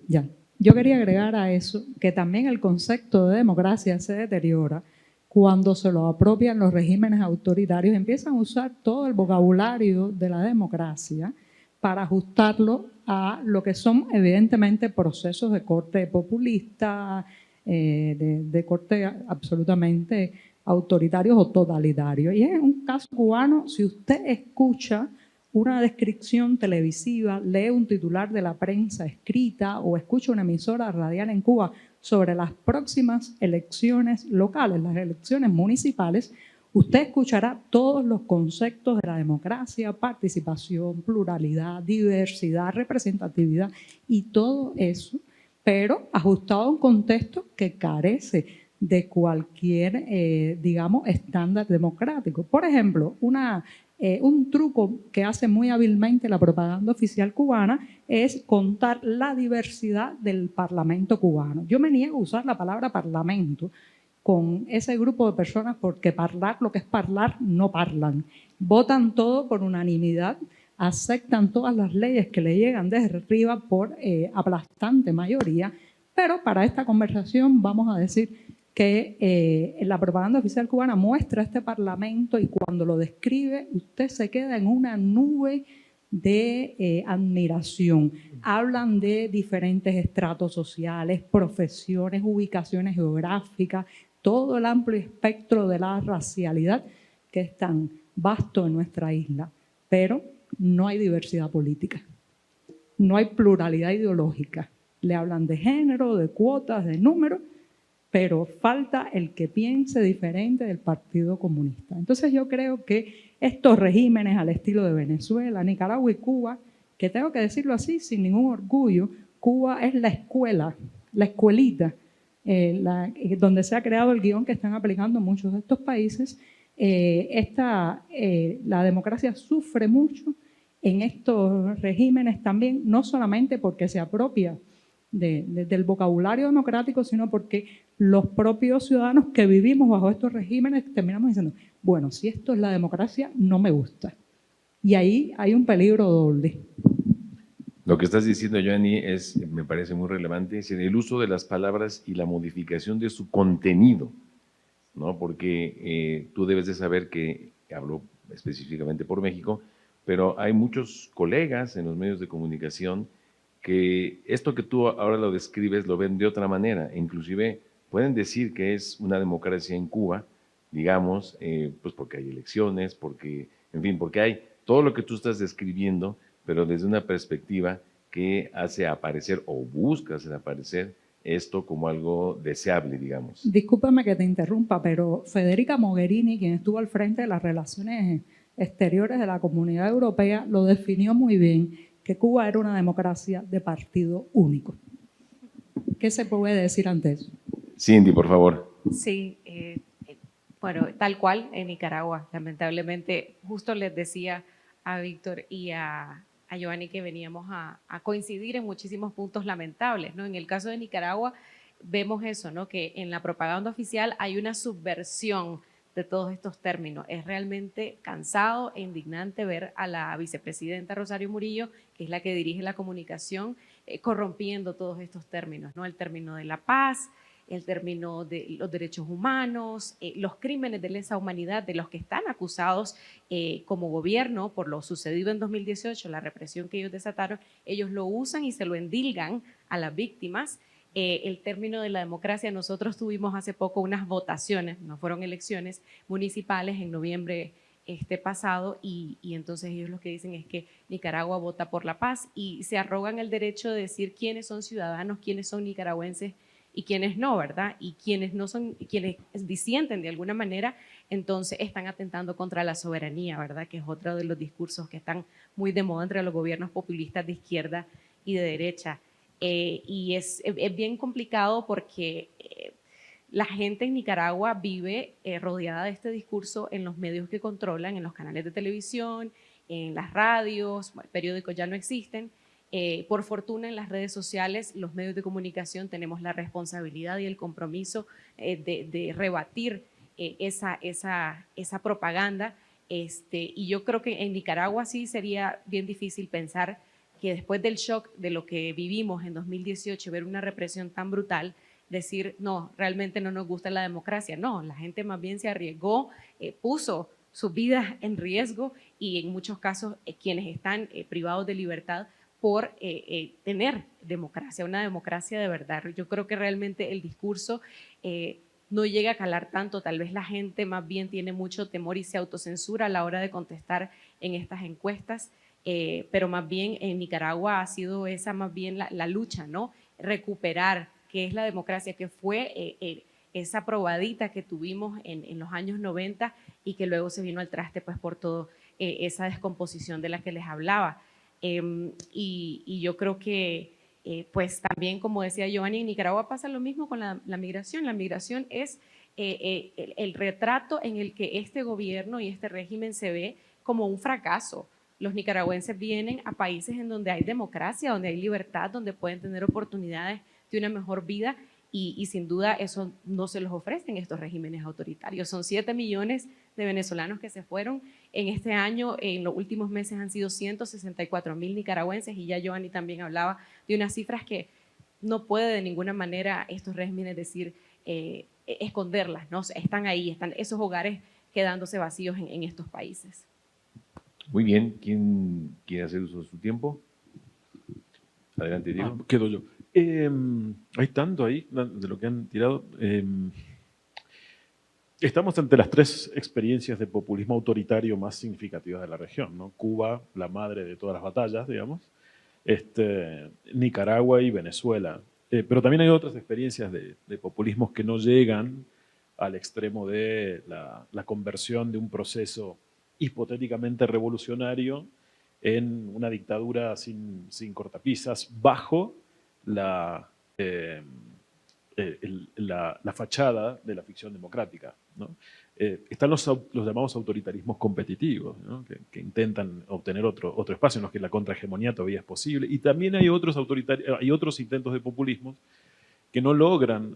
Ya. Yo quería agregar a eso que también el concepto de democracia se deteriora cuando se lo apropian los regímenes autoritarios, empiezan a usar todo el vocabulario de la democracia para ajustarlo a lo que son evidentemente procesos de corte populista, de corte absolutamente autoritarios o totalitarios. Y en un caso cubano, si usted escucha una descripción televisiva, lee un titular de la prensa escrita o escucha una emisora radial en Cuba sobre las próximas elecciones locales, las elecciones municipales, usted escuchará todos los conceptos de la democracia, participación, pluralidad, diversidad, representatividad y todo eso, pero ajustado a un contexto que carece de cualquier, digamos, estándar democrático. Por ejemplo, un truco que hace muy hábilmente la propaganda oficial cubana es contar la diversidad del Parlamento cubano. Yo me niego a usar la palabra parlamento con ese grupo de personas porque parlar, lo que es parlar, no parlan. Votan todo por unanimidad, aceptan todas las leyes que le llegan desde arriba por aplastante mayoría, pero para esta conversación vamos a decir que la propaganda oficial cubana muestra este parlamento y cuando lo describe usted se queda en una nube de admiración. Hablan de diferentes estratos sociales, profesiones, ubicaciones geográficas, todo el amplio espectro de la racialidad que es tan vasto en nuestra isla, pero no hay diversidad política, no hay pluralidad ideológica. Le hablan de género, de cuotas, de números, pero falta el que piense diferente del Partido Comunista. Entonces yo creo que estos regímenes al estilo de Venezuela, Nicaragua y Cuba, que tengo que decirlo así sin ningún orgullo, Cuba es la escuela, la escuelita, donde se ha creado el guión que están aplicando muchos de estos países. La democracia sufre mucho en estos regímenes también, no solamente porque se apropia del vocabulario democrático, sino porque los propios ciudadanos que vivimos bajo estos regímenes terminamos diciendo, bueno, si esto es la democracia, no me gusta. Y ahí hay un peligro doble. Lo que estás diciendo, Joanny, me parece muy relevante, es el uso de las palabras y la modificación de su contenido, ¿no? Porque tú debes de saber que hablo específicamente por México, pero hay muchos colegas en los medios de comunicación que esto que tú ahora lo describes lo ven de otra manera, inclusive pueden decir que es una democracia en Cuba, digamos, pues porque hay elecciones, porque, en fin, porque hay todo lo que tú estás describiendo, pero desde una perspectiva que hace aparecer o busca hacer aparecer esto como algo deseable, digamos. Discúlpame que te interrumpa, pero Federica Mogherini, quien estuvo al frente de las relaciones exteriores de la Comunidad Europea, lo definió muy bien, que Cuba era una democracia de partido único. ¿Qué se puede decir ante eso? Cindy, por favor. Sí, bueno, tal cual en Nicaragua, lamentablemente, justo les decía a Víctor y a Joanny que veníamos a coincidir en muchísimos puntos lamentables, ¿no? En el caso de Nicaragua vemos eso, ¿no? Que en la propaganda oficial hay una subversión de todos estos términos. Es realmente cansado e indignante ver a la vicepresidenta Rosario Murillo, que es la que dirige la comunicación, corrompiendo todos estos términos, ¿no? El término de la paz, el término de los derechos humanos, los crímenes de lesa humanidad de los que están acusados como gobierno por lo sucedido en 2018, la represión que ellos desataron, ellos lo usan y se lo endilgan a las víctimas. El término de la democracia, nosotros tuvimos hace poco unas votaciones, no fueron elecciones municipales en noviembre pasado y entonces ellos lo que dicen es que Nicaragua vota por la paz y se arrogan el derecho de decir quiénes son ciudadanos, quiénes son nicaragüenses y quienes no, ¿verdad? Y quienes no son, quienes disienten de alguna manera, entonces están atentando contra la soberanía, ¿verdad? Que es otro de los discursos que están muy de moda entre los gobiernos populistas de izquierda y de derecha. Y es bien complicado porque la gente en Nicaragua vive rodeada de este discurso en los medios que controlan, en los canales de televisión, en las radios, periódicos ya no existen. Por fortuna en las redes sociales, los medios de comunicación tenemos la responsabilidad y el compromiso de rebatir esa propaganda. Y yo creo que en Nicaragua sí sería bien difícil pensar que después del shock de lo que vivimos en 2018, ver una represión tan brutal, decir, no, realmente no nos gusta la democracia. No, la gente más bien se arriesgó, puso sus vidas en riesgo y en muchos casos quienes están privados de libertad por tener democracia, una democracia de verdad. Yo creo que realmente el discurso no llega a calar tanto, tal vez la gente más bien tiene mucho temor y se autocensura a la hora de contestar en estas encuestas, pero más bien en Nicaragua ha sido esa más bien la lucha, ¿no? Recuperar qué es la democracia, que fue esa probadita que tuvimos en los años 90 y que luego se vino al traste pues por toda esa descomposición de la que les hablaba. Y yo creo que pues también, como decía Giovanni, en Nicaragua pasa lo mismo con la migración. La migración es el retrato en el que este gobierno y este régimen se ve como un fracaso. Los nicaragüenses vienen a países en donde hay democracia, donde hay libertad, donde pueden tener oportunidades de una mejor vida y sin duda eso no se los ofrecen estos regímenes autoritarios. Son 7 millones de venezolanos que se fueron en este año, en los últimos meses han sido 164,000 nicaragüenses y ya Giovanni también hablaba de unas cifras que no puede de ninguna manera estos regímenes decir, esconderlas, ¿no? Están ahí, están esos hogares quedándose vacíos en estos países. Muy bien, ¿quién quiere hacer uso de su tiempo? Adelante, Diego. Quedo yo. Hay tanto ahí de lo que han tirado. Estamos ante las 3 experiencias de populismo autoritario más significativas de la región, ¿no? Cuba, la madre de todas las batallas, digamos, Nicaragua y Venezuela. Pero también hay otras experiencias de populismos que no llegan al extremo de la conversión de un proceso hipotéticamente revolucionario en una dictadura sin cortapisas bajo la fachada de la ficción democrática, ¿no? Están los llamados autoritarismos competitivos, ¿no? que intentan obtener otro espacio en los que la contrahegemonía todavía es posible, y también hay otros intentos de populismo que no logran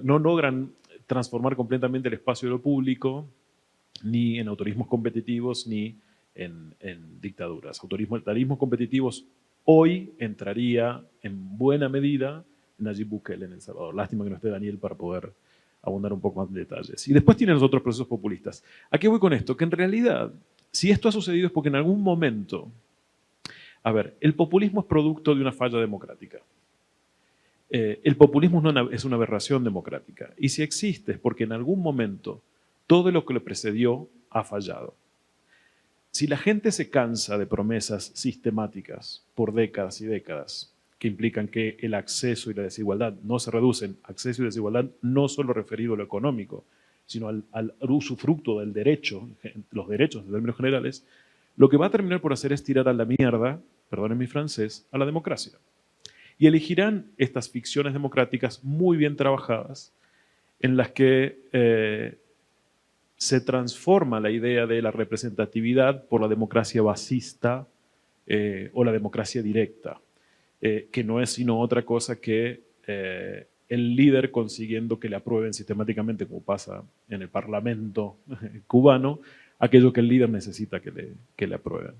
no logran transformar completamente el espacio de lo público ni en autorismos competitivos ni en dictaduras. Autoritarismos competitivos hoy entraría en buena medida Nayib Bukele en El Salvador. Lástima que no esté Daniel para poder abundar un poco más en detalles. Y después tienen los otros procesos populistas. ¿A qué voy con esto? Que en realidad, si esto ha sucedido es porque en algún momento, el populismo es producto de una falla democrática. El populismo es una aberración democrática. Y si existe es porque en algún momento todo lo que le precedió ha fallado. Si la gente se cansa de promesas sistemáticas por décadas y décadas, que implican que el acceso y la desigualdad no se reducen, acceso y desigualdad no solo referido a lo económico, sino al usufructo del derecho, los derechos en términos generales, lo que va a terminar por hacer es tirar a la mierda, perdonen mi francés, a la democracia. Y elegirán estas ficciones democráticas muy bien trabajadas, en las que se transforma la idea de la representatividad por la democracia basista o la democracia directa, que no es sino otra cosa que el líder consiguiendo que le aprueben sistemáticamente, como pasa en el Parlamento cubano, aquello que el líder necesita que le aprueben.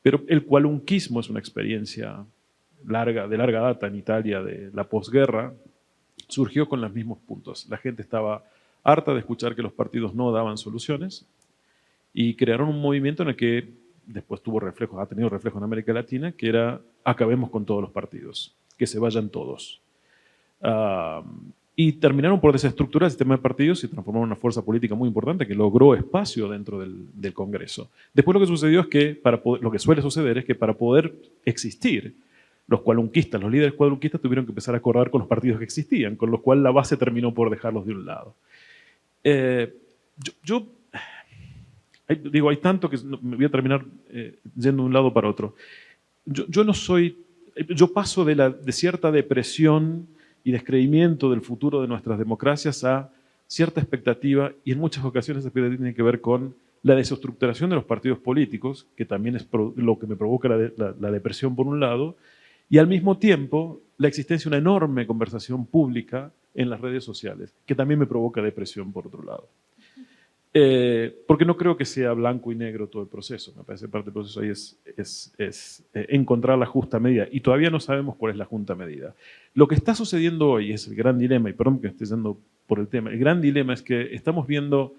Pero el cualunquismo es una experiencia de larga data en Italia de la posguerra, surgió con los mismos puntos. La gente estaba harta de escuchar que los partidos no daban soluciones y crearon un movimiento en el que después ha tenido reflejos en América Latina, que era acabemos con todos los partidos, que se vayan todos. Y terminaron por desestructurar el sistema de partidos y transformaron en una fuerza política muy importante que logró espacio dentro del Congreso. Después lo que sucedió es que, lo que suele suceder es que para poder existir, los cualunquistas, los líderes cualunquistas tuvieron que empezar a acordar con los partidos que existían, con lo cual la base terminó por dejarlos de un lado. Hay tanto que me voy a terminar yendo de un lado para otro. Yo paso de cierta depresión y descreimiento del futuro de nuestras democracias a cierta expectativa, y en muchas ocasiones esa expectativa tiene que ver con la desestructuración de los partidos políticos, que también es lo que me provoca la depresión por un lado, y al mismo tiempo la existencia de una enorme conversación pública en las redes sociales, que también me provoca depresión por otro lado. Porque no creo que sea blanco y negro todo el proceso. Me parece que parte del proceso ahí es encontrar la justa medida. Y todavía no sabemos cuál es la justa medida. Lo que está sucediendo hoy es el gran dilema, y perdón que esté yendo por el tema, el gran dilema es que estamos viendo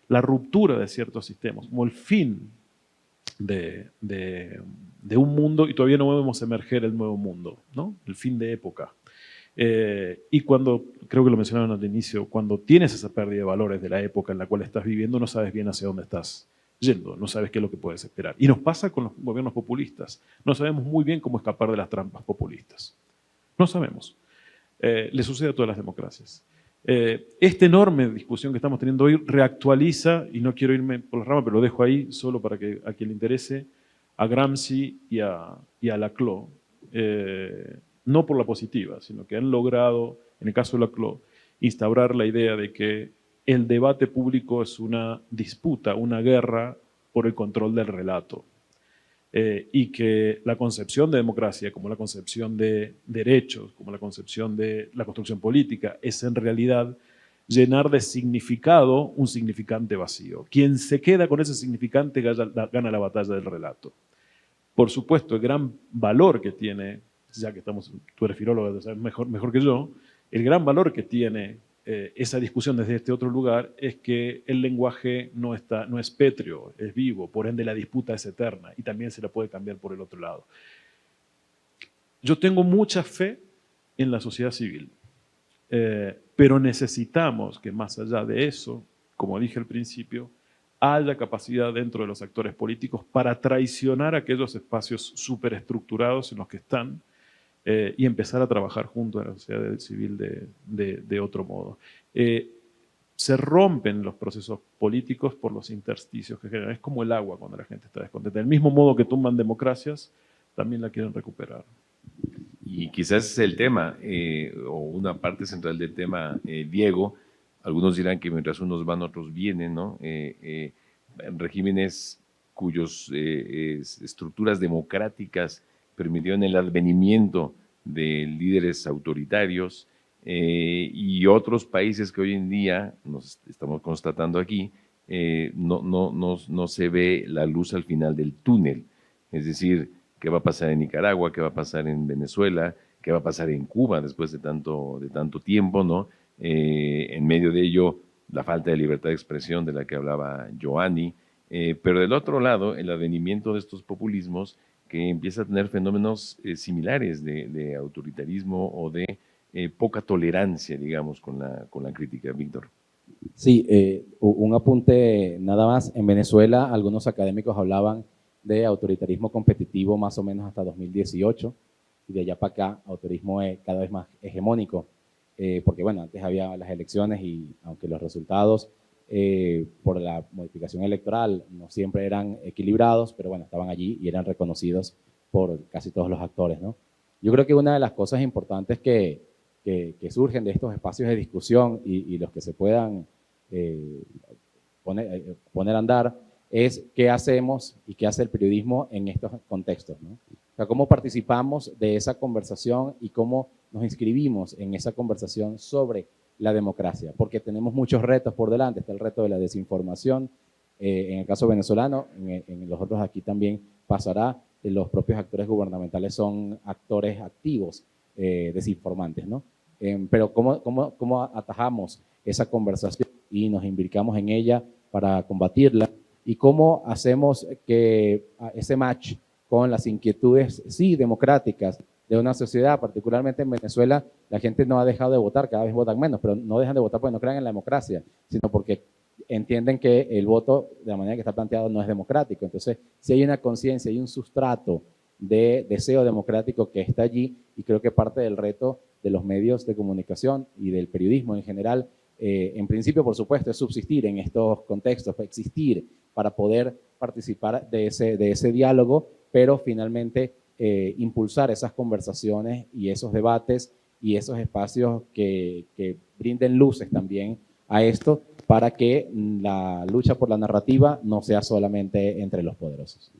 la ruptura de ciertos sistemas, como el fin de un mundo, y todavía no vemos emerger el nuevo mundo, ¿no? El fin de época. Y cuando, creo que lo mencionaron al inicio, cuando tienes esa pérdida de valores de la época en la cual estás viviendo, no sabes bien hacia dónde estás yendo, no sabes qué es lo que puedes esperar. Y nos pasa con los gobiernos populistas. No sabemos muy bien cómo escapar de las trampas populistas. No sabemos. Le sucede a todas las democracias. Esta enorme discusión que estamos teniendo hoy reactualiza, y no quiero irme por la rama, pero lo dejo ahí solo para que a quien le interese, a Gramsci y a Laclau. No por la positiva, sino que han logrado, en el caso de Laclau, instaurar la idea de que el debate público es una disputa, una guerra por el control del relato. Y que la concepción de democracia, como la concepción de derechos, como la concepción de la construcción política, es en realidad llenar de significado un significante vacío. Quien se queda con ese significante gana la batalla del relato. Por supuesto, el gran valor que tiene, ya que tú eres filólogo, sabes mejor que yo, el gran valor que tiene esa discusión desde este otro lugar es que el lenguaje no es pétreo, es vivo, por ende la disputa es eterna y también se la puede cambiar por el otro lado. Yo tengo mucha fe en la sociedad civil, pero necesitamos que más allá de eso, como dije al principio, haya capacidad dentro de los actores políticos para traicionar aquellos espacios superestructurados en los que están, y empezar a trabajar junto a la sociedad civil de otro modo. Se rompen los procesos políticos por los intersticios que generan. Es como el agua cuando la gente está descontenta. Del mismo modo que tumban democracias, también la quieren recuperar. Y quizás es el tema, o una parte central del tema, Diego. Algunos dirán que mientras unos van, otros vienen, ¿no? Regímenes cuyas estructuras democráticas permitieron el advenimiento de líderes autoritarios, y otros países que hoy en día, nos estamos constatando aquí, no se ve la luz al final del túnel. Es decir, ¿qué va a pasar en Nicaragua? ¿Qué va a pasar en Venezuela? ¿Qué va a pasar en Cuba después de tanto tiempo, ¿no? En medio de ello, la falta de libertad de expresión de la que hablaba Joanny, pero del otro lado, el advenimiento de estos populismos que empieza a tener fenómenos similares de autoritarismo o de poca tolerancia, digamos, con la crítica. Víctor. Sí, un apunte nada más. En Venezuela, algunos académicos hablaban de autoritarismo competitivo más o menos hasta 2018, y de allá para acá, autoritarismo cada vez más hegemónico, porque bueno, antes había las elecciones y aunque los resultados por la modificación electoral no siempre eran equilibrados, pero bueno, estaban allí y eran reconocidos por casi todos los actores, ¿no? Yo creo que una de las cosas importantes que surgen de estos espacios de discusión y los que se puedan poner a andar es qué hacemos y qué hace el periodismo en estos contextos, ¿no? O sea, cómo participamos de esa conversación y cómo nos inscribimos en esa conversación sobre la democracia, porque tenemos muchos retos por delante. Está el reto de la desinformación, en el caso venezolano, en los otros aquí también pasará. Los propios actores gubernamentales son actores activos, desinformantes, ¿no? Pero ¿cómo atajamos esa conversación y nos imbricamos en ella para combatirla? ¿Y cómo hacemos que ese match con las inquietudes, sí, democráticas, de una sociedad, particularmente en Venezuela, la gente no ha dejado de votar, cada vez votan menos, pero no dejan de votar porque no creen en la democracia, sino porque entienden que el voto, de la manera que está planteado, no es democrático. Entonces, si hay una conciencia, hay un sustrato de deseo democrático que está allí, y creo que parte del reto de los medios de comunicación y del periodismo en general, en principio, por supuesto, es subsistir en estos contextos, existir para poder participar de ese diálogo, pero finalmente impulsar esas conversaciones y esos debates y esos espacios que brinden luces también a esto, para que la lucha por la narrativa no sea solamente entre los poderosos.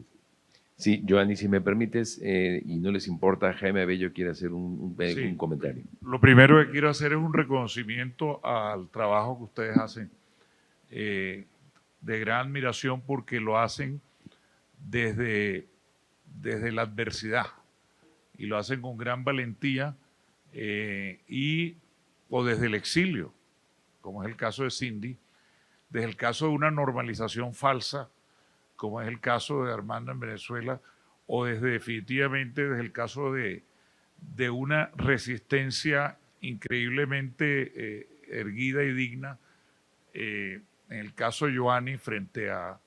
Sí, Giovanni, si me permites, y no les importa, Jaime Abello quiere hacer un comentario. Lo primero que quiero hacer es un reconocimiento al trabajo que ustedes hacen, de gran admiración, porque lo hacen desde la adversidad y lo hacen con gran valentía, o desde el exilio, como es el caso de Cindy, desde el caso de una normalización falsa, como es el caso de Armando en Venezuela, o definitivamente desde el caso de una resistencia increíblemente erguida y digna, en el caso de Giovanni frente a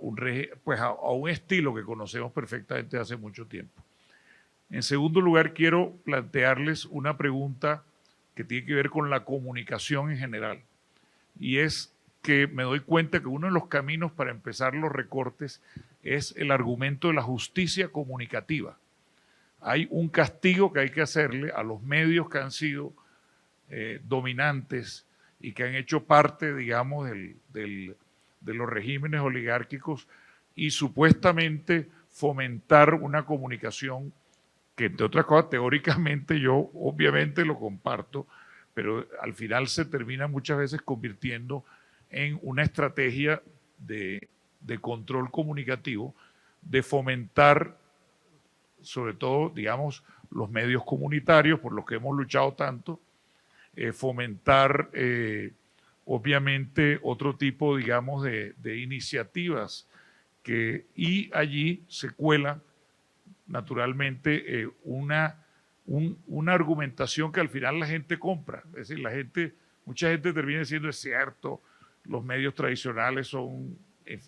un estilo que conocemos perfectamente hace mucho tiempo. En segundo lugar, quiero plantearles una pregunta que tiene que ver con la comunicación en general, y es que me doy cuenta que uno de los caminos para empezar los recortes es el argumento de la justicia comunicativa. Hay un castigo que hay que hacerle a los medios que han sido dominantes y que han hecho parte, digamos, de los regímenes oligárquicos, y supuestamente fomentar una comunicación que, entre otras cosas, teóricamente yo obviamente lo comparto, pero al final se termina muchas veces convirtiendo en una estrategia de control comunicativo, de fomentar, sobre todo, digamos, los medios comunitarios, por los que hemos luchado tanto, fomentar, obviamente, otro tipo, digamos, de iniciativas, y allí se cuela, naturalmente, una argumentación que al final la gente compra. Es decir, mucha gente termina diciendo, es cierto, los medios tradicionales son,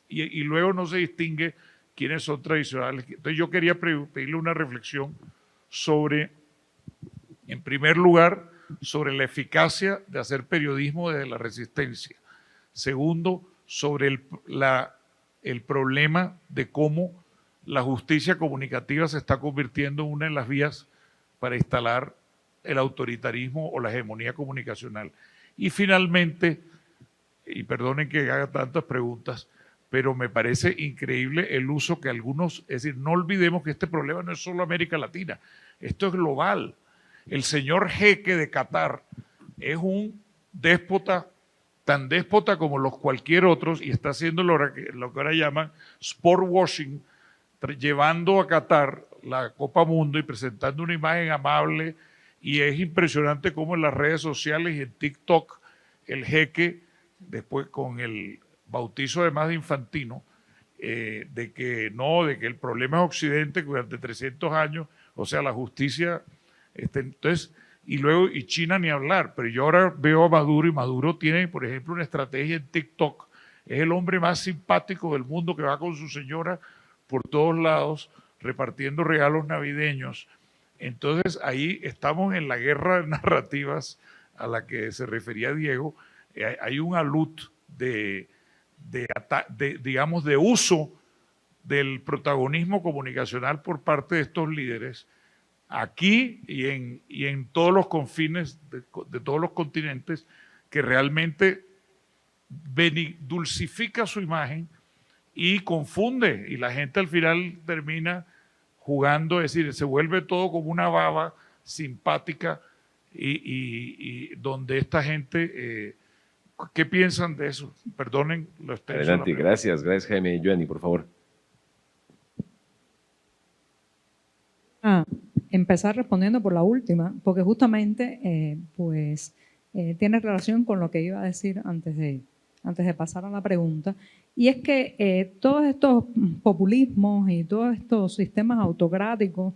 y luego no se distingue quiénes son tradicionales. Entonces yo quería pedirle una reflexión sobre, en primer lugar, sobre la eficacia de hacer periodismo desde la resistencia. Segundo, sobre el problema de cómo la justicia comunicativa se está convirtiendo en una de las vías para instalar el autoritarismo o la hegemonía comunicacional. Y finalmente, y perdonen que haga tantas preguntas, pero me parece increíble el uso que algunos, es decir, no olvidemos que este problema no es solo América Latina, esto es global. El señor jeque de Qatar es un déspota, tan déspota como los cualquier otros, y está haciendo lo que ahora llaman sport washing, llevando a Qatar la Copa Mundo y presentando una imagen amable, y es impresionante cómo en las redes sociales y en TikTok el jeque, después con el bautizo además de Infantino, de que el problema es Occidente, que durante 300 años, o sea, la justicia, entonces, y China ni hablar, pero yo ahora veo a Maduro, y Maduro tiene, por ejemplo, una estrategia en TikTok, es el hombre más simpático del mundo, que va con su señora por todos lados, repartiendo regalos navideños. Entonces ahí estamos en la guerra de narrativas a la que se refería Diego. Hay un alud digamos, de uso del protagonismo comunicacional por parte de estos líderes, aquí y en todos los confines de todos los continentes, que realmente dulcifica su imagen y confunde, y la gente al final termina jugando, es decir, se vuelve todo como una baba simpática, y donde esta gente, ¿qué piensan de eso? Perdonen lo extenso. Adelante, gracias Jaime. Giovanni, por favor. Empezar respondiendo por la última, porque justamente tiene relación con lo que iba a decir antes de pasar a la pregunta, y es que todos estos populismos y todos estos sistemas autocráticos,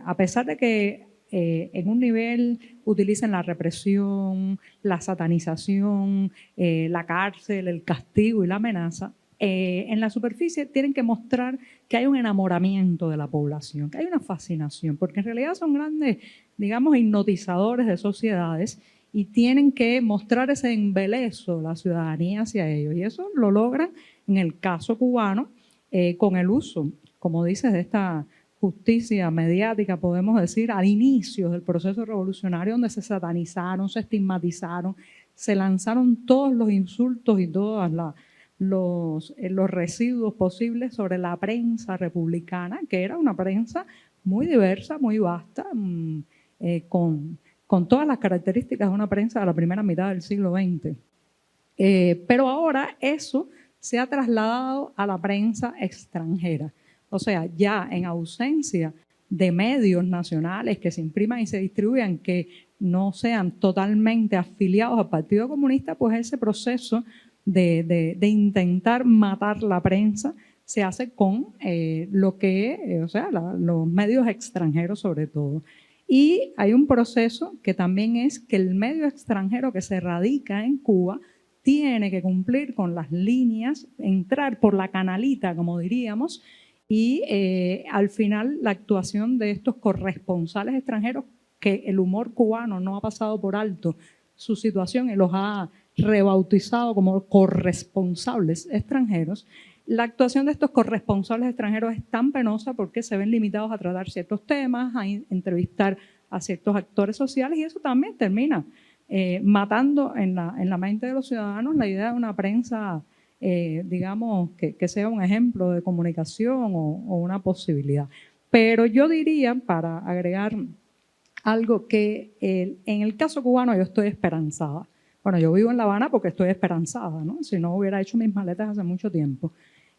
a pesar de que en un nivel utilizan la represión, la satanización, la cárcel, el castigo y la amenaza, en la superficie tienen que mostrar que hay un enamoramiento de la población, que hay una fascinación, porque en realidad son grandes, digamos, hipnotizadores de sociedades y tienen que mostrar ese embelezo de la ciudadanía hacia ellos. Y eso lo logran en el caso cubano con el uso, como dices, de esta justicia mediática, podemos decir, al inicio del proceso revolucionario, donde se satanizaron, se estigmatizaron, se lanzaron todos los insultos y todos los residuos posibles sobre la prensa republicana, que era una prensa muy diversa, muy vasta, con todas las características de una prensa de la primera mitad del siglo XX. Pero ahora eso se ha trasladado a la prensa extranjera. O sea, ya en ausencia de medios nacionales que se impriman y se distribuyan, que no sean totalmente afiliados al Partido Comunista, pues ese proceso de intentar matar la prensa se hace con los medios extranjeros sobre todo. Y hay un proceso que también es que el medio extranjero que se radica en Cuba tiene que cumplir con las líneas, entrar por la canalita, como diríamos, y al final la actuación de estos corresponsales extranjeros, que el humor cubano no ha pasado por alto su situación y los ha rebautizado como corresponsables extranjeros. La actuación de estos corresponsales extranjeros es tan penosa porque se ven limitados a tratar ciertos temas, a entrevistar a ciertos actores sociales, y eso también termina matando en la mente de los ciudadanos la idea de una prensa, digamos, que sea un ejemplo de comunicación o una posibilidad. Pero yo diría, para agregar algo, que en el caso cubano yo estoy esperanzada. Bueno, yo vivo en La Habana porque estoy esperanzada, ¿no? Si no hubiera hecho mis maletas hace mucho tiempo.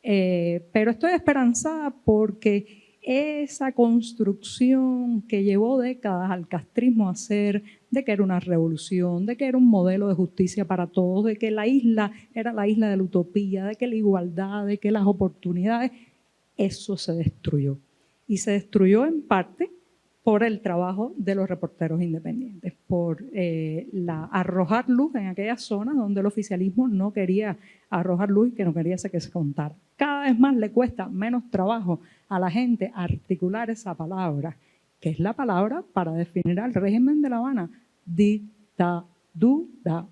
Pero estoy esperanzada porque esa construcción que llevó décadas al castrismo a hacer, de que era una revolución, de que era un modelo de justicia para todos, de que la isla era la isla de la utopía, de que la igualdad, de que las oportunidades, eso se destruyó. Y se destruyó en parte por el trabajo de los reporteros independientes, por arrojar luz en aquellas zonas donde el oficialismo no quería arrojar luz y que no quería que se contara. Cada vez más le cuesta menos trabajo a la gente articular esa palabra, que es la palabra para definir al régimen de La Habana: dictadura,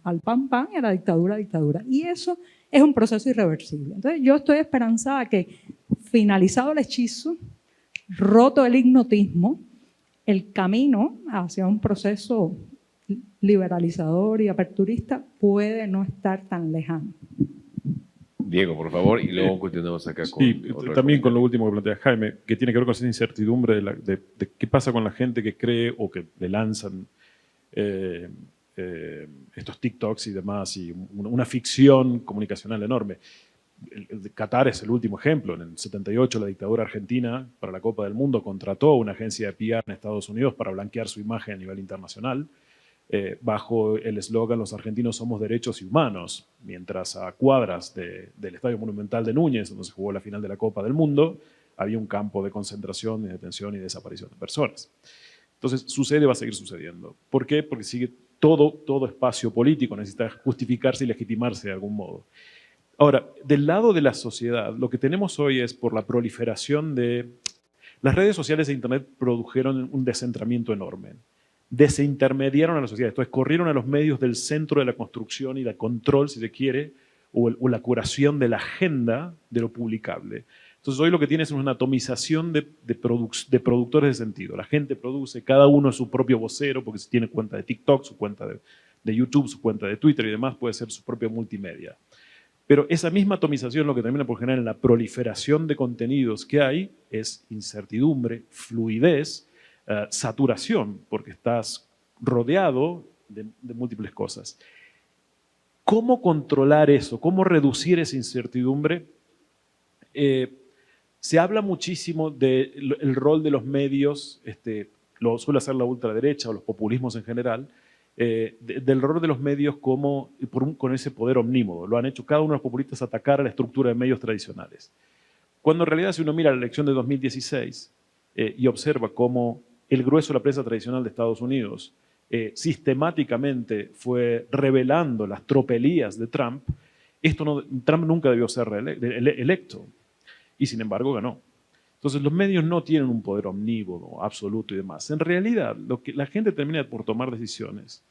al pan pan, y a la dictadura, dictadura. Y eso es un proceso irreversible. Entonces yo estoy esperanzada que, finalizado el hechizo, roto el hipnotismo, el camino hacia un proceso liberalizador y aperturista puede no estar tan lejano. Diego, por favor, y luego continuamos acá con... Sí, también con lo último que plantea Jaime, que tiene que ver con esa incertidumbre de qué pasa con la gente que cree o que le lanzan estos TikToks y demás, y una ficción comunicacional enorme. Qatar es el último ejemplo. En el 78 la dictadura argentina, para la Copa del Mundo, contrató una agencia de PR en Estados Unidos para blanquear su imagen a nivel internacional, bajo el eslogan "Los argentinos somos derechos y humanos", mientras a cuadras del Estadio Monumental de Núñez, donde se jugó la final de la Copa del Mundo, había un campo de concentración, de detención y desaparición de personas. Entonces, sucede, va a seguir sucediendo. ¿Por qué? Porque sigue todo espacio político necesita justificarse y legitimarse de algún modo. Ahora, del lado de la sociedad, lo que tenemos hoy es, por la proliferación de... Las redes sociales e Internet produjeron un descentramiento enorme. Desintermediaron a la sociedad, entonces corrieron a los medios del centro de la construcción y del control, si se quiere, o la curación de la agenda de lo publicable. Entonces hoy lo que tienes es una atomización de productores de sentido. La gente produce, cada uno es su propio vocero, porque si tiene cuenta de TikTok, su cuenta de YouTube, su cuenta de Twitter y demás, puede ser su propia multimedia. Pero esa misma atomización lo que termina por generar en la proliferación de contenidos que hay es incertidumbre, fluidez, saturación, porque estás rodeado de múltiples cosas. ¿Cómo controlar eso? ¿Cómo reducir esa incertidumbre? Se habla muchísimo del rol de los medios, lo suele hacer la ultraderecha o los populismos en general, del rol de los medios con ese poder omnímodo. Lo han hecho cada uno de los populistas, atacar a la estructura de medios tradicionales. Cuando en realidad, si uno mira la elección de 2016 y observa cómo el grueso de la prensa tradicional de Estados Unidos sistemáticamente fue revelando las tropelías de Trump, Trump nunca debió ser electo y sin embargo ganó. Entonces los medios no tienen un poder omnívodo, absoluto y demás. En realidad, lo que la gente termina por tomar decisiones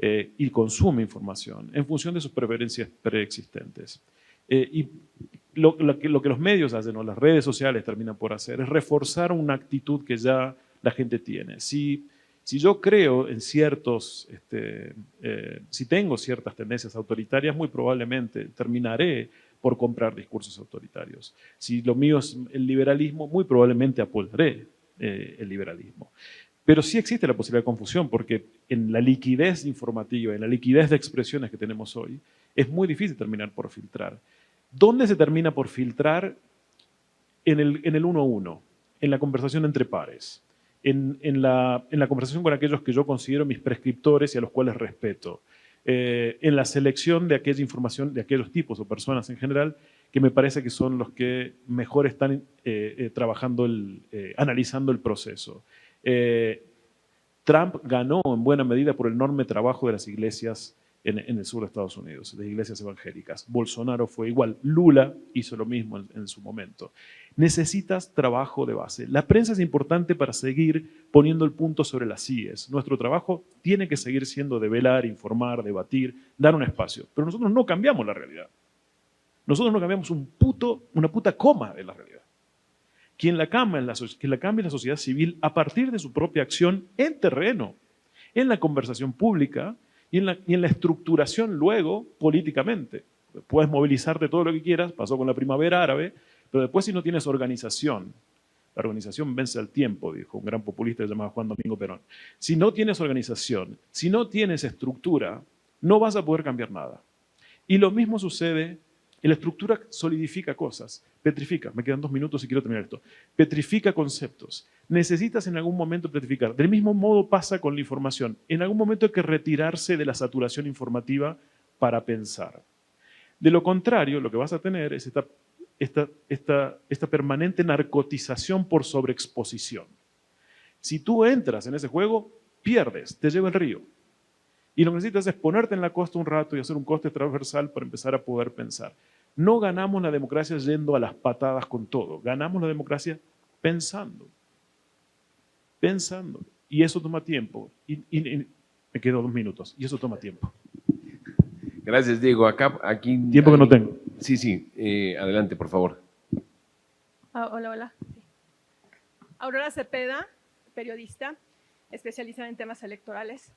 y consume información en función de sus preferencias preexistentes. Y lo que los medios hacen o las redes sociales terminan por hacer es reforzar una actitud que ya la gente tiene. Si yo creo en si tengo ciertas tendencias autoritarias, muy probablemente terminaré por comprar discursos autoritarios. Si lo mío es el liberalismo, muy probablemente apoyaré el liberalismo. Pero sí existe la posibilidad de confusión, porque en la liquidez informativa, en la liquidez de expresiones que tenemos hoy, es muy difícil terminar por filtrar. ¿Dónde se termina por filtrar? En el uno a uno, en la conversación entre pares, en la conversación con aquellos que yo considero mis prescriptores y a los cuales respeto, en la selección de aquella información, de aquellos tipos o personas en general, que me parece que son los que mejor están trabajando, analizando el proceso. Trump ganó en buena medida por el enorme trabajo de las iglesias en el sur de Estados Unidos, de iglesias evangélicas. Bolsonaro fue igual. Lula hizo lo mismo en su momento. Necesitas trabajo de base. La prensa es importante para seguir poniendo el punto sobre las IES. Nuestro trabajo tiene que seguir siendo develar, informar, debatir, dar un espacio. Pero nosotros no cambiamos la realidad. Nosotros no cambiamos una puta coma de la realidad. Quien la cambia es la sociedad civil a partir de su propia acción en terreno, en la conversación pública y en la estructuración luego políticamente. Puedes movilizarte todo lo que quieras, pasó con la primavera árabe, pero después si no tienes organización, la organización vence al tiempo, dijo un gran populista llamado Juan Domingo Perón. Si no tienes organización, si no tienes estructura, no vas a poder cambiar nada. Y lo mismo sucede, la estructura solidifica cosas, petrifica, me quedan 2 minutos y quiero terminar esto, petrifica conceptos. Necesitas en algún momento petrificar. Del mismo modo pasa con la información. En algún momento hay que retirarse de la saturación informativa para pensar. De lo contrario, lo que vas a tener es esta permanente narcotización por sobreexposición. Si tú entras en ese juego, pierdes, te lleva el río. Y lo que necesitas es ponerte en la costa un rato y hacer un coste transversal para empezar a poder pensar. No ganamos la democracia yendo a las patadas con todo. Ganamos la democracia pensando. Pensando. Y eso toma tiempo. Y me quedo 2 minutos. Y eso toma tiempo. Gracias, Diego. Aquí Tiempo que no tengo. Sí. Adelante, por favor. Hola. Sí. Aurora Cepeda, periodista, especializada en temas electorales.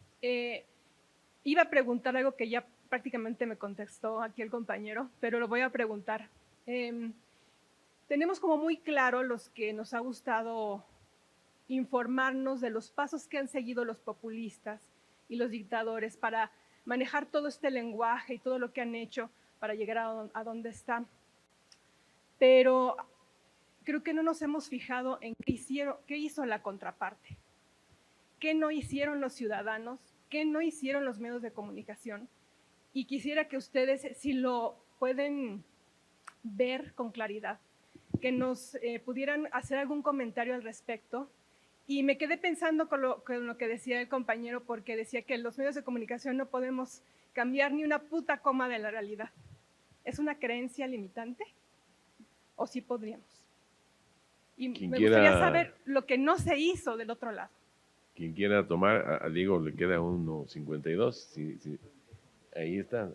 Iba a preguntar algo que ya prácticamente me contestó aquí el compañero, pero lo voy a preguntar. Tenemos como muy claro los que nos ha gustado informarnos de los pasos que han seguido los populistas y los dictadores para manejar todo este lenguaje y todo lo que han hecho para llegar a donde están. Pero creo que no nos hemos fijado en qué hizo la contraparte, qué no hicieron los ciudadanos, qué no hicieron los medios de comunicación. Y quisiera que ustedes, si lo pueden ver con claridad, que nos pudieran hacer algún comentario al respecto. Y me quedé pensando con lo que decía el compañero, porque decía que los medios de comunicación no podemos cambiar ni una puta coma de la realidad. ¿Es una creencia limitante? ¿O sí podríamos? Y me gustaría saber lo que no se hizo del otro lado. Quien quiera tomar, a Diego le queda 1:52. Sí. Ahí está.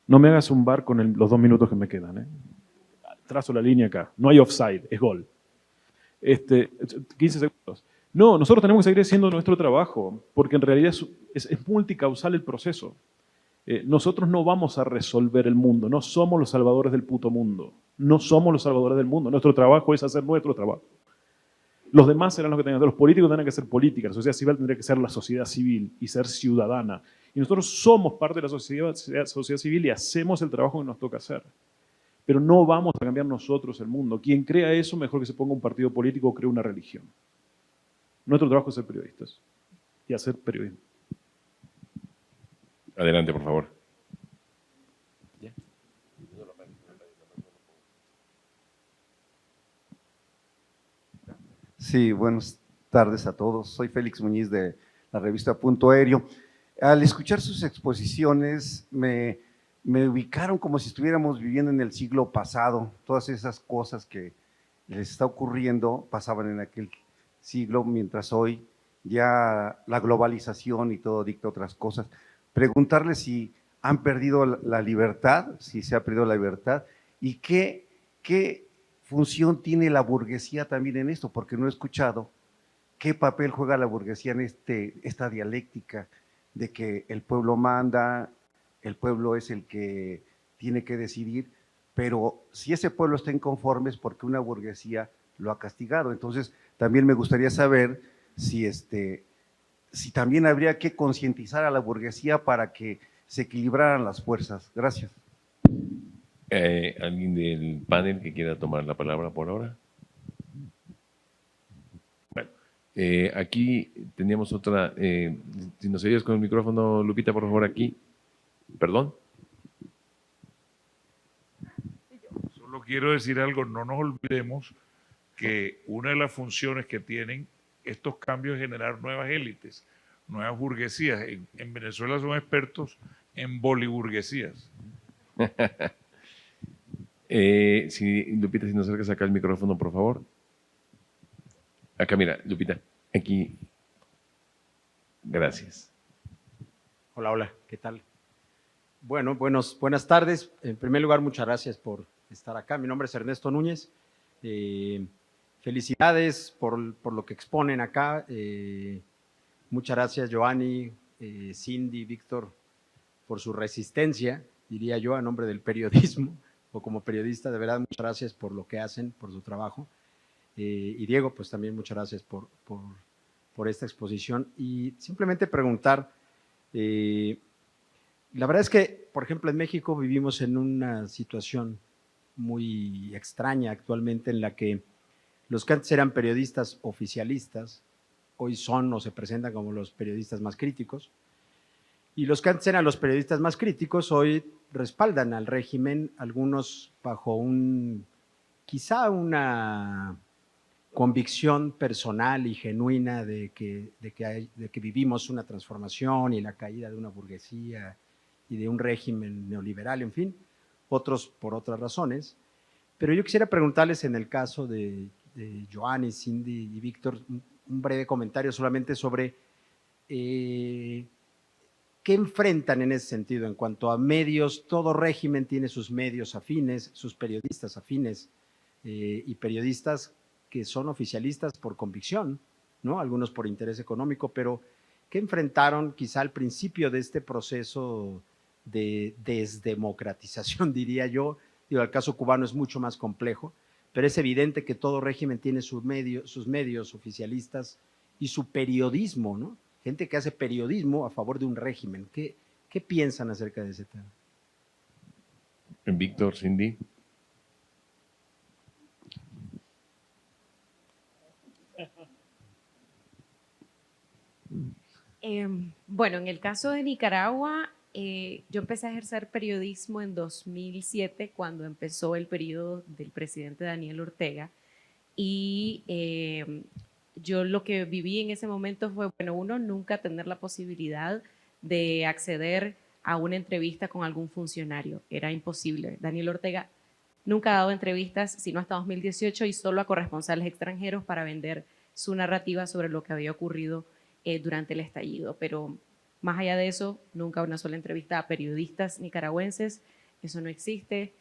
No me hagas un bar con los 2 minutos que me quedan. Trazo la línea acá. No hay offside, es gol. 15 segundos. No, nosotros tenemos que seguir haciendo nuestro trabajo, porque en realidad es multicausal el proceso. Nosotros no vamos a resolver el mundo, no somos los salvadores del puto mundo. No somos los salvadores del mundo. Nuestro trabajo es hacer nuestro trabajo. Los demás serán los que tengan que hacer. Los políticos tendrán que hacer política. La sociedad civil tendría que ser la sociedad civil y ser ciudadana. Y nosotros somos parte de la sociedad civil y hacemos el trabajo que nos toca hacer. Pero no vamos a cambiar nosotros el mundo. Quien crea eso, mejor que se ponga un partido político o cree una religión. Nuestro trabajo es ser periodistas y hacer periodismo. Adelante, por favor. Sí, buenos tardes a todos. Soy Félix Muñiz de la revista Punto Aéreo. Al escuchar sus exposiciones me ubicaron como si estuviéramos viviendo en el siglo pasado. Todas esas cosas que les está ocurriendo pasaban en aquel siglo, mientras hoy ya la globalización y todo dicta otras cosas. Preguntarles si han perdido la libertad, si se ha perdido la libertad, y qué función tiene la burguesía también en esto, porque no he escuchado qué papel juega la burguesía en esta dialéctica de que el pueblo manda, el pueblo es el que tiene que decidir, pero si ese pueblo está inconforme es porque una burguesía lo ha castigado. Entonces, también me gustaría saber si también habría que concientizar a la burguesía para que se equilibraran las fuerzas. Gracias. ¿Alguien del panel que quiera tomar la palabra por ahora? Bueno, aquí teníamos otra. Si nos ayudas con el micrófono, Lupita, por favor, aquí. Perdón. Solo quiero decir algo, no nos olvidemos que una de las funciones que tienen estos cambios es generar nuevas élites, nuevas burguesías. En Venezuela son expertos en boliburguesías. Lupita, si nos acercas acá el micrófono, por favor. Acá, mira, Lupita, aquí. Gracias. Hola, hola, ¿qué tal? Bueno, buenas tardes. En primer lugar, muchas gracias por estar acá. Mi nombre es Ernesto Núñez. Felicidades por lo que exponen acá. Muchas gracias, Giovanni, Cindy, Víctor, por su resistencia, diría yo, a nombre del periodismo, o como periodista, de verdad, muchas gracias por lo que hacen, por su trabajo. Y Diego, pues también muchas gracias por esta exposición. Y simplemente preguntar, la verdad es que, por ejemplo, en México vivimos en una situación muy extraña actualmente en la que los que antes eran periodistas oficialistas, hoy son o se presentan como los periodistas más críticos, y los que antes eran los periodistas más críticos hoy respaldan al régimen, algunos bajo quizá una convicción personal y genuina de que vivimos una transformación y la caída de una burguesía y de un régimen neoliberal, en fin, otros por otras razones. Pero yo quisiera preguntarles en el caso de Giovanni, Cindy y Víctor, un breve comentario solamente sobre qué enfrentan en ese sentido en cuanto a medios. Todo régimen tiene sus medios afines, sus periodistas afines y periodistas que son oficialistas por convicción, ¿no? Algunos por interés económico, pero ¿qué enfrentaron quizá al principio de este proceso de desdemocratización, diría yo? Digo, el caso cubano es mucho más complejo, pero es evidente que todo régimen tiene sus medios oficialistas y su periodismo, ¿no? Gente que hace periodismo a favor de un régimen. ¿Qué piensan acerca de ese tema? Víctor, Cindy. Bueno, en el caso de Nicaragua, yo empecé a ejercer periodismo en 2007, cuando empezó el periodo del presidente Daniel Ortega, y yo lo que viví en ese momento fue, bueno, uno, nunca tener la posibilidad de acceder a una entrevista con algún funcionario, era imposible. Daniel Ortega nunca ha dado entrevistas, sino hasta 2018, y solo a corresponsales extranjeros para vender su narrativa sobre lo que había ocurrido durante el estallido. Pero más allá de eso, nunca una sola entrevista a periodistas nicaragüenses, eso no existe.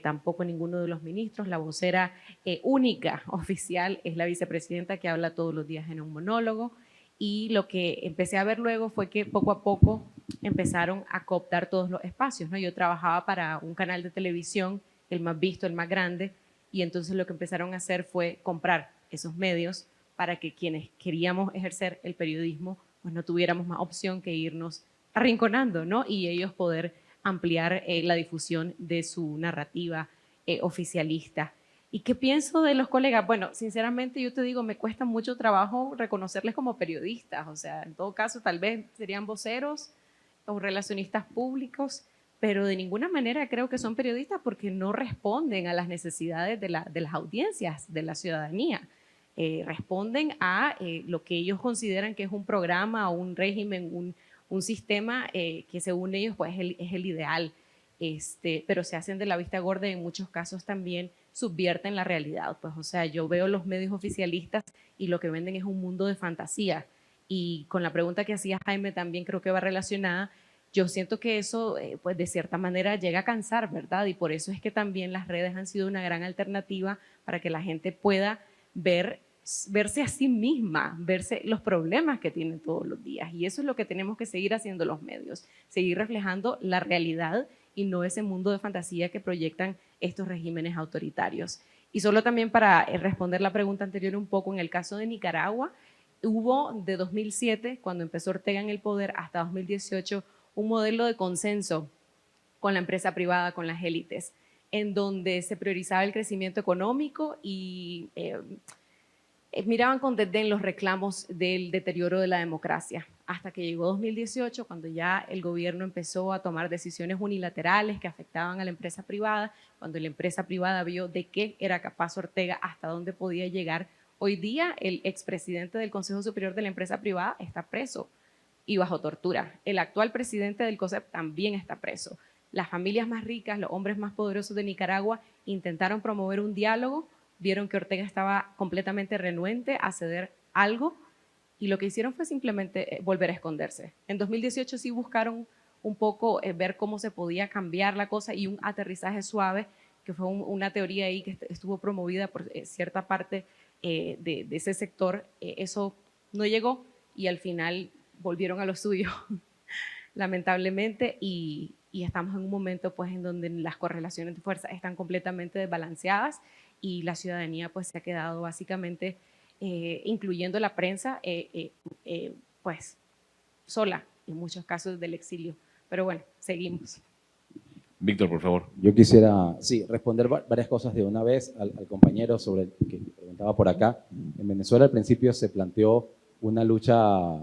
Tampoco ninguno de los ministros. La vocera única oficial es la vicepresidenta, que habla todos los días en un monólogo. Y lo que empecé a ver luego fue que poco a poco empezaron a cooptar todos los espacios, ¿no? Yo trabajaba para un canal de televisión, el más visto, el más grande, y entonces lo que empezaron a hacer fue comprar esos medios para que quienes queríamos ejercer el periodismo pues no tuviéramos más opción que irnos arrinconando, ¿no? Y ellos poder ampliar la difusión de su narrativa oficialista. ¿Y qué pienso de los colegas? Bueno, sinceramente yo te digo, me cuesta mucho trabajo reconocerles como periodistas, o sea, en todo caso tal vez serían voceros o relacionistas públicos, pero de ninguna manera creo que son periodistas, porque no responden a las necesidades de las audiencias, de la ciudadanía. responden a lo que ellos consideran que es un programa o un régimen, un sistema que según ellos pues, es el ideal, pero se hacen de la vista gorda y en muchos casos también subvierten la realidad. Pues, o sea, yo veo los medios oficialistas y lo que venden es un mundo de fantasía. Y con la pregunta que hacía Jaime también creo que va relacionada. Yo siento que eso, pues de cierta manera llega a cansar, ¿verdad? Y por eso es que también las redes han sido una gran alternativa para que la gente pueda verse a sí misma, verse los problemas que tienen todos los días. Y eso es lo que tenemos que seguir haciendo los medios, seguir reflejando la realidad y no ese mundo de fantasía que proyectan estos regímenes autoritarios. Y solo también para responder la pregunta anterior un poco, en el caso de Nicaragua, hubo de 2007, cuando empezó Ortega en el poder, hasta 2018, un modelo de consenso con la empresa privada, con las élites, en donde se priorizaba el crecimiento económico y miraban con desdén los reclamos del deterioro de la democracia, hasta que llegó 2018, cuando ya el gobierno empezó a tomar decisiones unilaterales que afectaban a la empresa privada, cuando la empresa privada vio de qué era capaz Ortega, hasta dónde podía llegar. Hoy día el expresidente del Consejo Superior de la empresa privada está preso y bajo tortura. El actual presidente del COSEP también está preso. Las familias más ricas, los hombres más poderosos de Nicaragua intentaron promover un diálogo, vieron que Ortega estaba completamente renuente a ceder algo y lo que hicieron fue simplemente volver a esconderse. En 2018 sí buscaron un poco ver cómo se podía cambiar la cosa y un aterrizaje suave, que fue una teoría ahí que estuvo promovida por cierta parte de ese sector. Eso no llegó y al final volvieron a lo suyo, lamentablemente, y estamos en un momento pues, en donde las correlaciones de fuerza están completamente desbalanceadas y la ciudadanía pues, se ha quedado básicamente, incluyendo la prensa, pues sola en muchos casos del exilio. Pero bueno, seguimos. Víctor, por favor. Yo quisiera, sí, responder varias cosas de una vez al compañero sobre el que preguntaba por acá. En Venezuela al principio se planteó una lucha,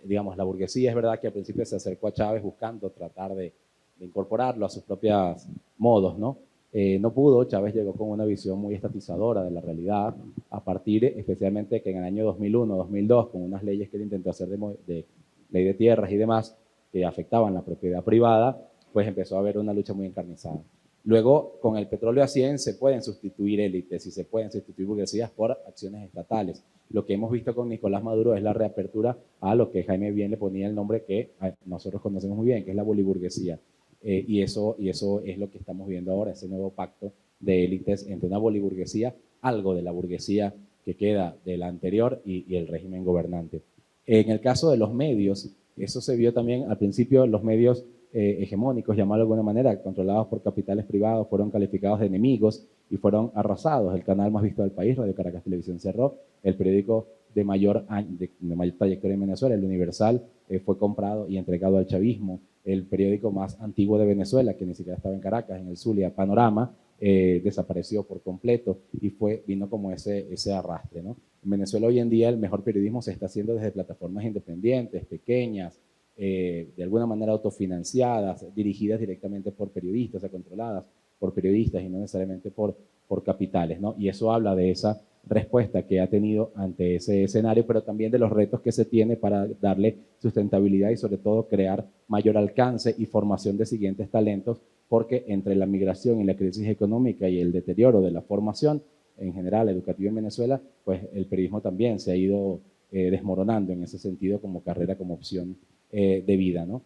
digamos, la burguesía es verdad que al principio se acercó a Chávez buscando tratar de incorporarlo a sus propios modos, ¿no? No pudo, Chávez llegó con una visión muy estatizadora de la realidad, a partir especialmente que en el año 2001, 2002, con unas leyes que él intentó hacer de ley de tierras y demás, que afectaban la propiedad privada, pues empezó a haber una lucha muy encarnizada. Luego, con el petróleo a 100 se pueden sustituir élites y se pueden sustituir burguesías por acciones estatales. Lo que hemos visto con Nicolás Maduro es la reapertura a lo que Jaime bien le ponía el nombre que nosotros conocemos muy bien, que es la boliburguesía. Y eso es lo que estamos viendo ahora, ese nuevo pacto de élites entre una boliburguesía, algo de la burguesía que queda de la anterior y el régimen gobernante. En el caso de los medios, eso se vio también al principio, los medios hegemónicos, llamarlo de alguna manera, controlados por capitales privados, fueron calificados de enemigos y fueron arrasados. El canal más visto del país, Radio Caracas Televisión, cerró. El periódico de mayor trayectoria en Venezuela, El Universal, fue comprado y entregado al chavismo. El periódico más antiguo de Venezuela, que ni siquiera estaba en Caracas, en el Zulia, Panorama, desapareció por completo y vino como ese arrastre, ¿no? En Venezuela hoy en día el mejor periodismo se está haciendo desde plataformas independientes, pequeñas, de alguna manera autofinanciadas, dirigidas directamente por periodistas, o sea, controladas por periodistas y no necesariamente por capitales, ¿no? Y eso habla de esa respuesta que ha tenido ante ese escenario, pero también de los retos que se tiene para darle sustentabilidad y sobre todo crear mayor alcance y formación de siguientes talentos, porque entre la migración y la crisis económica y el deterioro de la formación en general educativa en Venezuela, pues el periodismo también se ha ido desmoronando en ese sentido como carrera, como opción de vida, ¿no?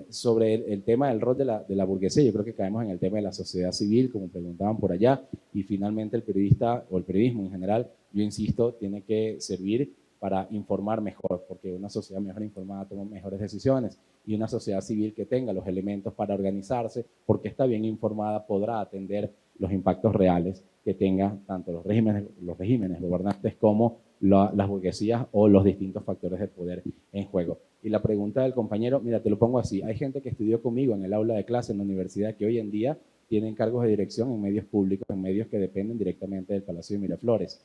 Sobre el tema del rol de la burguesía, yo creo que caemos en el tema de la sociedad civil, como preguntaban por allá, y finalmente el periodista o el periodismo en general, yo insisto, tiene que servir para informar mejor, porque una sociedad mejor informada toma mejores decisiones y una sociedad civil que tenga los elementos para organizarse, porque está bien informada, podrá atender los impactos reales que tengan tanto los regímenes gobernantes como las burguesías o los distintos factores de poder en juego. Y la pregunta del compañero, mira, te lo pongo así, hay gente que estudió conmigo en el aula de clase en la universidad que hoy en día tienen cargos de dirección en medios públicos, en medios que dependen directamente del Palacio de Miraflores.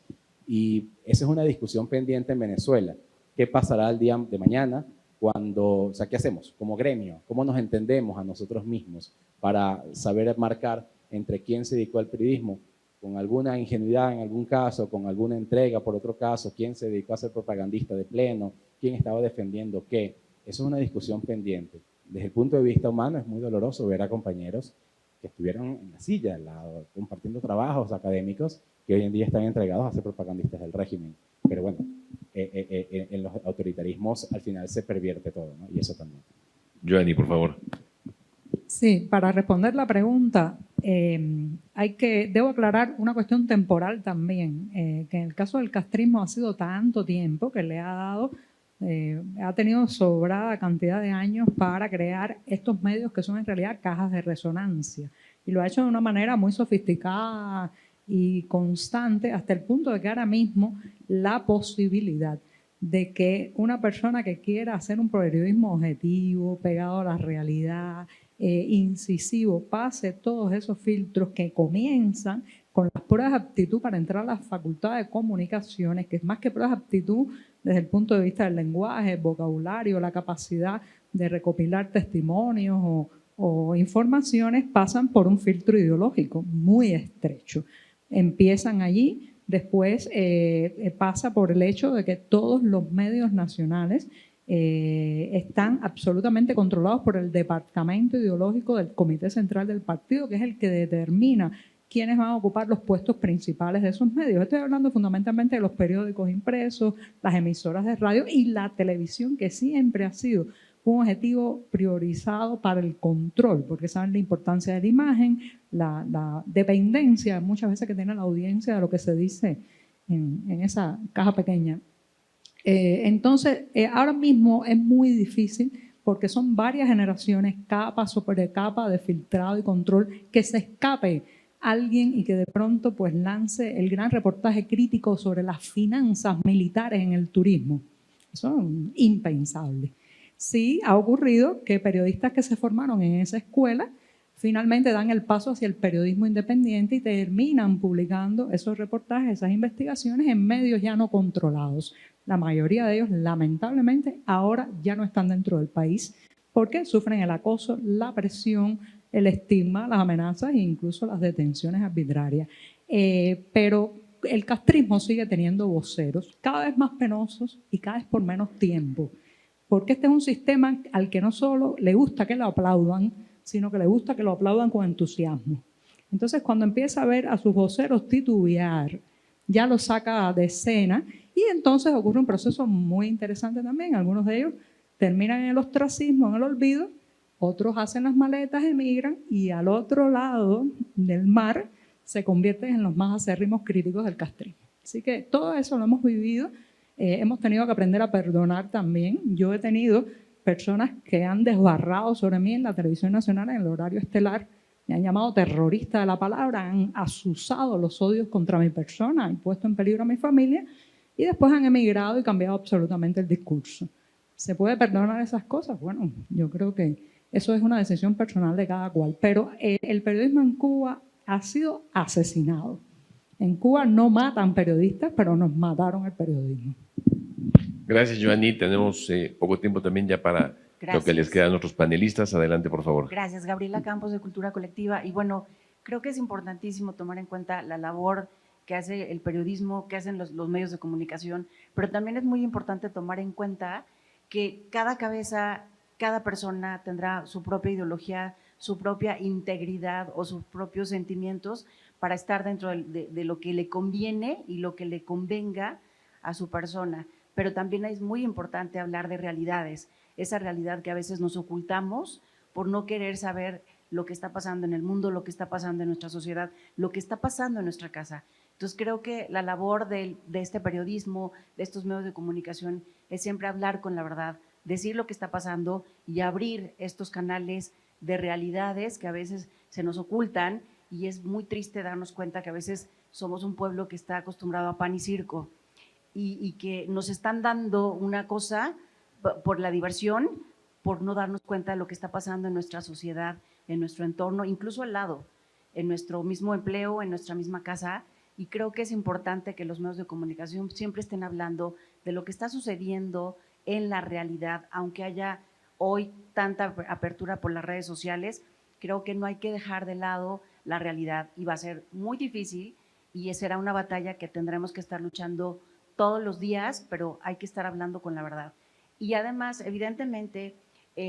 Y esa es una discusión pendiente en Venezuela. ¿Qué pasará el día de mañana cuando, o sea, qué hacemos como gremio? ¿Cómo nos entendemos a nosotros mismos para saber marcar entre quién se dedicó al periodismo? con alguna ingenuidad en algún caso, con alguna entrega por otro caso, quién se dedicó a ser propagandista de pleno, quién estaba defendiendo qué. Eso es una discusión pendiente. Desde el punto de vista humano es muy doloroso ver a compañeros que estuvieron en la silla al lado, compartiendo trabajos académicos, que hoy en día están entregados a ser propagandistas del régimen. Pero bueno, en los autoritarismos al final se pervierte todo, ¿no? Y eso también. Joanny, por favor. Sí, para responder la pregunta, debo aclarar una cuestión temporal también, que en el caso del castrismo ha sido tanto tiempo que le ha dado, ha tenido sobrada cantidad de años para crear estos medios que son en realidad cajas de resonancia. Y lo ha hecho de una manera muy sofisticada y constante, hasta el punto de que ahora mismo la posibilidad de que una persona que quiera hacer un periodismo objetivo, pegado a la realidad, incisivo, pase todos esos filtros que comienzan con las pruebas de aptitud para entrar a la facultad de comunicaciones, que es más que pruebas de aptitud desde el punto de vista del lenguaje, el vocabulario, la capacidad de recopilar testimonios o informaciones, pasan por un filtro ideológico muy estrecho. Empiezan allí, después pasa por el hecho de que todos los medios nacionales están absolutamente controlados por el departamento ideológico del Comité Central del Partido, que es el que determina quiénes van a ocupar los puestos principales de esos medios. Estoy hablando fundamentalmente de los periódicos impresos, las emisoras de radio y la televisión, que siempre ha sido un objetivo priorizado para el control, porque saben la importancia de la imagen, la dependencia muchas veces que tiene la audiencia de lo que se dice en esa caja pequeña. Entonces, ahora mismo es muy difícil porque son varias generaciones, capa sobre capa de filtrado y control, que se escape alguien y que de pronto pues lance el gran reportaje crítico sobre las finanzas militares en el turismo. Eso es impensable. Sí, ha ocurrido que periodistas que se formaron en esa escuela finalmente dan el paso hacia el periodismo independiente y terminan publicando esos reportajes, esas investigaciones en medios ya no controlados. La mayoría de ellos, lamentablemente, ahora ya no están dentro del país porque sufren el acoso, la presión, el estigma, las amenazas e incluso las detenciones arbitrarias. Pero el castrismo sigue teniendo voceros, cada vez más penosos y cada vez por menos tiempo. Porque este es un sistema al que no solo le gusta que lo aplaudan, sino que le gusta que lo aplaudan con entusiasmo. Entonces, cuando empieza a ver a sus voceros titubear, ya lo saca de escena y entonces ocurre un proceso muy interesante también. Algunos de ellos terminan en el ostracismo, en el olvido, otros hacen las maletas, emigran y al otro lado del mar se convierten en los más acérrimos críticos del castrismo. Así que todo eso lo hemos vivido. Hemos tenido que aprender a perdonar también. Yo he tenido personas que han desbarrado sobre mí en la televisión nacional, en el horario estelar, me han llamado terrorista de la palabra, han azuzado los odios contra mi persona, han puesto en peligro a mi familia y después han emigrado y cambiado absolutamente el discurso. ¿Se puede perdonar esas cosas? Bueno, yo creo que eso es una decisión personal de cada cual, pero el periodismo en Cuba ha sido asesinado. En Cuba no matan periodistas, pero nos mataron el periodismo. Gracias, Joanny. Tenemos poco tiempo también ya para lo que les queda a nuestros panelistas. Adelante, por favor. Gracias, Gabriela Campos, de Cultura Colectiva. Y bueno, creo que es importantísimo tomar en cuenta la labor que hace el periodismo, que hacen los medios de comunicación, pero también es muy importante tomar en cuenta que cada cabeza, cada persona tendrá su propia ideología, su propia integridad o sus propios sentimientos para estar dentro de lo que le conviene y lo que le convenga a su persona. Pero también es muy importante hablar de realidades, esa realidad que a veces nos ocultamos por no querer saber lo que está pasando en el mundo, lo que está pasando en nuestra sociedad, lo que está pasando en nuestra casa. Entonces creo que la labor de este periodismo, de estos medios de comunicación, es siempre hablar con la verdad, decir lo que está pasando y abrir estos canales de realidades que a veces se nos ocultan, y es muy triste darnos cuenta que a veces somos un pueblo que está acostumbrado a pan y circo y que nos están dando una cosa por la diversión, por no darnos cuenta de lo que está pasando en nuestra sociedad, en nuestro entorno, incluso al lado, en nuestro mismo empleo, en nuestra misma casa. Y creo que es importante que los medios de comunicación siempre estén hablando de lo que está sucediendo en la realidad, aunque haya hoy tanta apertura por las redes sociales. Creo que no hay que dejar de lado la realidad y va a ser muy difícil y será una batalla que tendremos que estar luchando todos los días, pero hay que estar hablando con la verdad. Y además, evidentemente,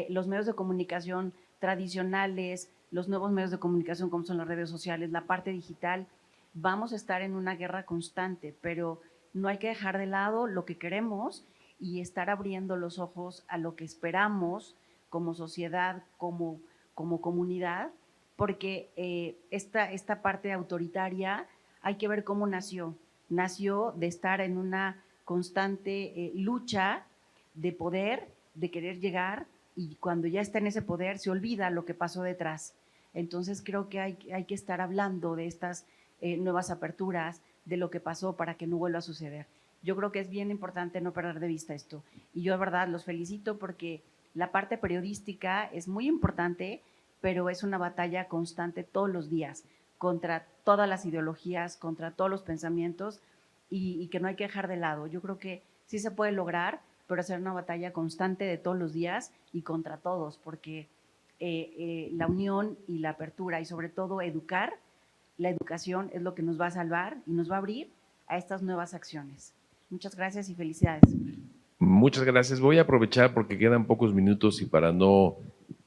los medios de comunicación tradicionales, los nuevos medios de comunicación como son las redes sociales, la parte digital, vamos a estar en una guerra constante, pero no hay que dejar de lado lo que queremos y estar abriendo los ojos a lo que esperamos como sociedad, como comunidad, porque esta parte autoritaria hay que ver cómo nació. Nació de estar en una constante lucha de poder, de querer llegar, y cuando ya está en ese poder se olvida lo que pasó detrás. Entonces creo que hay que estar hablando de estas nuevas aperturas, de lo que pasó para que no vuelva a suceder. Yo creo que es bien importante no perder de vista esto. Y yo de verdad los felicito porque la parte periodística es muy importante, pero es una batalla constante todos los días contra todas las ideologías, contra todos los pensamientos y que no hay que dejar de lado. Yo creo que sí se puede lograr, pero hacer una batalla constante de todos los días y contra todos, porque la unión y la apertura y sobre todo educar, la educación es lo que nos va a salvar y nos va a abrir a estas nuevas acciones. Muchas gracias y felicidades. Muchas gracias. Voy a aprovechar porque quedan pocos minutos y para no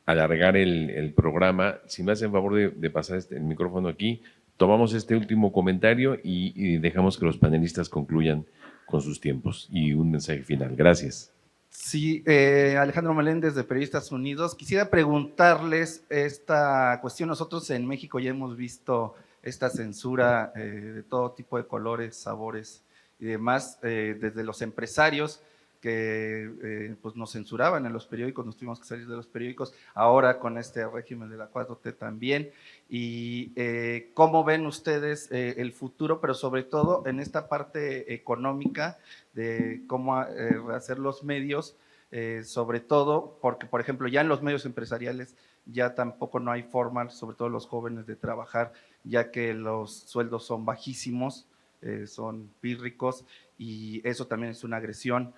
alargar el programa, si me hacen favor de pasar el micrófono aquí, tomamos este último comentario y dejamos que los panelistas concluyan con sus tiempos y un mensaje final. Gracias. Sí, Alejandro Meléndez de Periodistas Unidos. Quisiera preguntarles esta cuestión. Nosotros en México ya hemos visto esta censura de todo tipo de colores, sabores y demás, desde los empresarios que pues nos censuraban en los periódicos, nos tuvimos que salir de los periódicos, ahora con este régimen de la 4T también. Y ¿cómo ven ustedes el futuro, pero sobre todo en esta parte económica de cómo hacer los medios, sobre todo porque, por ejemplo, ya en los medios empresariales ya tampoco no hay forma, sobre todo los jóvenes, de trabajar, ya que los sueldos son bajísimos, son pírricos, y eso también es una agresión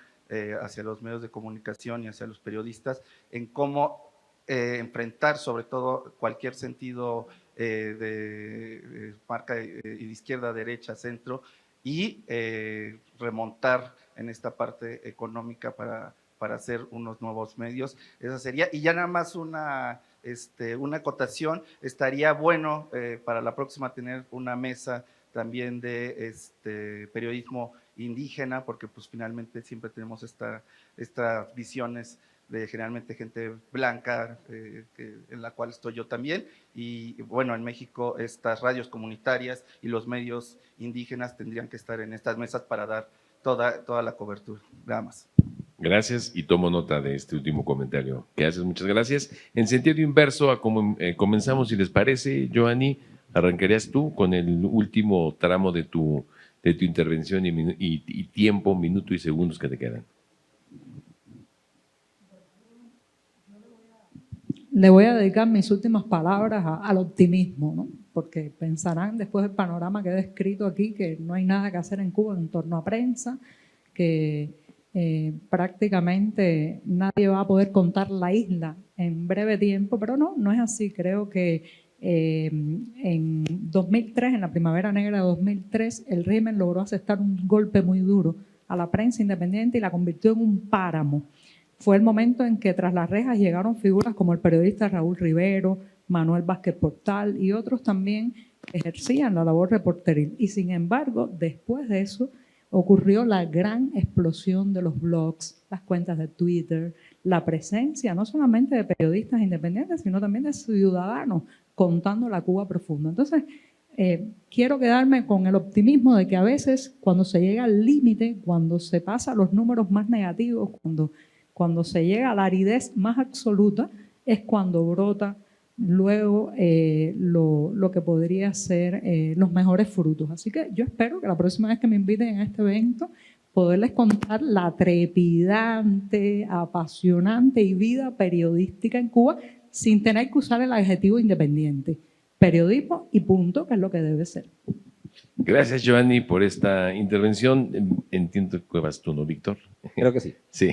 hacia los medios de comunicación y hacia los periodistas, en cómo enfrentar sobre todo cualquier sentido de marca y de izquierda, derecha, centro, y remontar en esta parte económica para hacer unos nuevos medios. Esa sería, y ya nada más una acotación, estaría bueno para la próxima tener una mesa también de periodismo indígena, porque pues finalmente siempre tenemos estas visiones de generalmente gente blanca, en la cual estoy yo también, y bueno, en México estas radios comunitarias y los medios indígenas tendrían que estar en estas mesas para dar toda la cobertura. Nada más. Gracias, y tomo nota de este último comentario que haces. Muchas gracias. En sentido inverso a como comenzamos, si les parece, Joanny, arrancarías tú con el último tramo de tu intervención y tiempo, minuto y segundos que te quedan. Le voy a dedicar mis últimas palabras al optimismo, ¿no? Porque pensarán después del panorama que he descrito aquí que no hay nada que hacer en Cuba en torno a prensa, que prácticamente nadie va a poder contar la isla en breve tiempo, pero no es así. Creo que en 2003, en la Primavera Negra de 2003, el régimen logró asestar un golpe muy duro a la prensa independiente y la convirtió en un páramo. Fue el momento en que tras las rejas llegaron figuras como el periodista Raúl Rivero, Manuel Vázquez Portal y otros también que ejercían la labor reporteril. Y sin embargo, después de eso, ocurrió la gran explosión de los blogs, las cuentas de Twitter, la presencia no solamente de periodistas independientes, sino también de ciudadanos contando la Cuba profunda. Entonces, quiero quedarme con el optimismo de que a veces cuando se llega al límite, cuando se pasa a los números más negativos, cuando se llega a la aridez más absoluta, es cuando brota luego lo que podría ser los mejores frutos. Así que yo espero que la próxima vez que me inviten a este evento poderles contar la trepidante, apasionante y vida periodística en Cuba sin tener que usar el adjetivo independiente. Periodismo y punto, que es lo que debe ser. Gracias, Joanny, por esta intervención. Entiendo que vas tú, ¿no, Víctor? Creo que sí. Sí.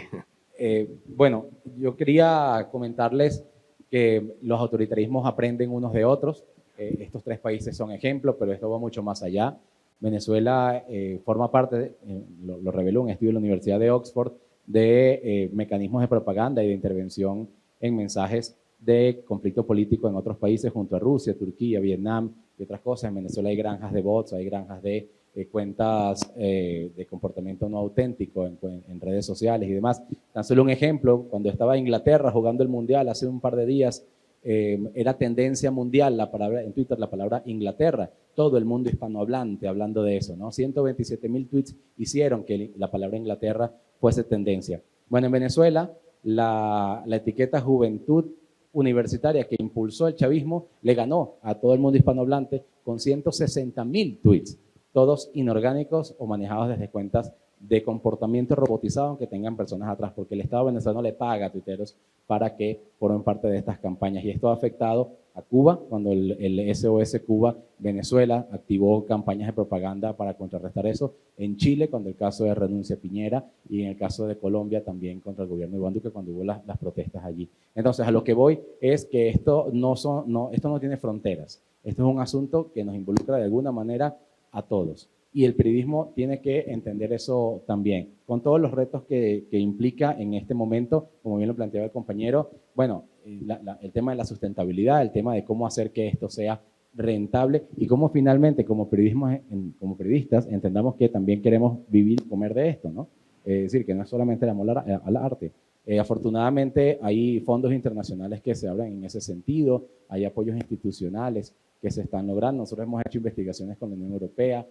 Bueno, yo quería comentarles que los autoritarismos aprenden unos de otros. Estos tres países son ejemplos, pero esto va mucho más allá. Venezuela forma parte, lo reveló un estudio de la Universidad de Oxford, de mecanismos de propaganda y de intervención en mensajes de conflicto político en otros países junto a Rusia, Turquía, Vietnam y otras cosas. En Venezuela hay granjas de bots, hay granjas de cuentas de comportamiento no auténtico en redes sociales y demás. Tan solo un ejemplo, cuando estaba en Inglaterra jugando el Mundial hace un par de días, era tendencia mundial la palabra, en Twitter la palabra Inglaterra, todo el mundo hispanohablante hablando de eso, ¿no? 127,000 tweets hicieron que la palabra Inglaterra fuese tendencia. Bueno, en Venezuela la etiqueta Juventud Universitaria que impulsó el chavismo le ganó a todo el mundo hispanohablante con 160,000 tweets, todos inorgánicos o manejados desde cuentas de comportamiento robotizado, aunque tengan personas atrás, porque el Estado venezolano le paga a tuiteros para que formen parte de estas campañas. Y esto ha afectado a Cuba, cuando el SOS Cuba Venezuela activó campañas de propaganda para contrarrestar eso. En Chile, cuando el caso de Renuncia Piñera, y en el caso de Colombia también contra el gobierno de Iván Duque, cuando hubo las protestas allí. Entonces, a lo que voy es que esto no tiene fronteras. Esto es un asunto que nos involucra de alguna manera a todos. Y el periodismo tiene que entender eso también, con todos los retos que implica en este momento, como bien lo planteaba el compañero. Bueno, el tema de la sustentabilidad, el tema de cómo hacer que esto sea rentable y cómo finalmente como periodistas entendamos que también queremos vivir y comer de esto, ¿no? Es decir, que no es solamente el amor al arte. Afortunadamente hay fondos internacionales que se abren en ese sentido, hay apoyos institucionales que se están logrando. Nosotros hemos hecho investigaciones con la Unión Europea,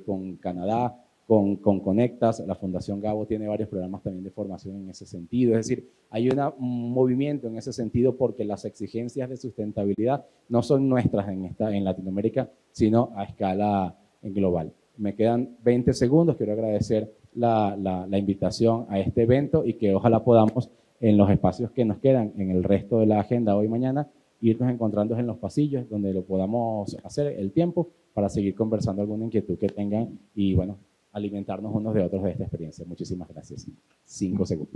con Canadá, con Conectas. La Fundación Gabo tiene varios programas también de formación en ese sentido. Es decir, hay un movimiento en ese sentido porque las exigencias de sustentabilidad no son nuestras en Latinoamérica, sino a escala global. Me quedan 20 segundos. Quiero agradecer la invitación a este evento y que ojalá podamos, en los espacios que nos quedan en el resto de la agenda hoy y mañana, irnos encontrando en los pasillos donde lo podamos hacer el tiempo para seguir conversando alguna inquietud que tengan y, bueno, alimentarnos unos de otros de esta experiencia. Muchísimas gracias. 5 segundos.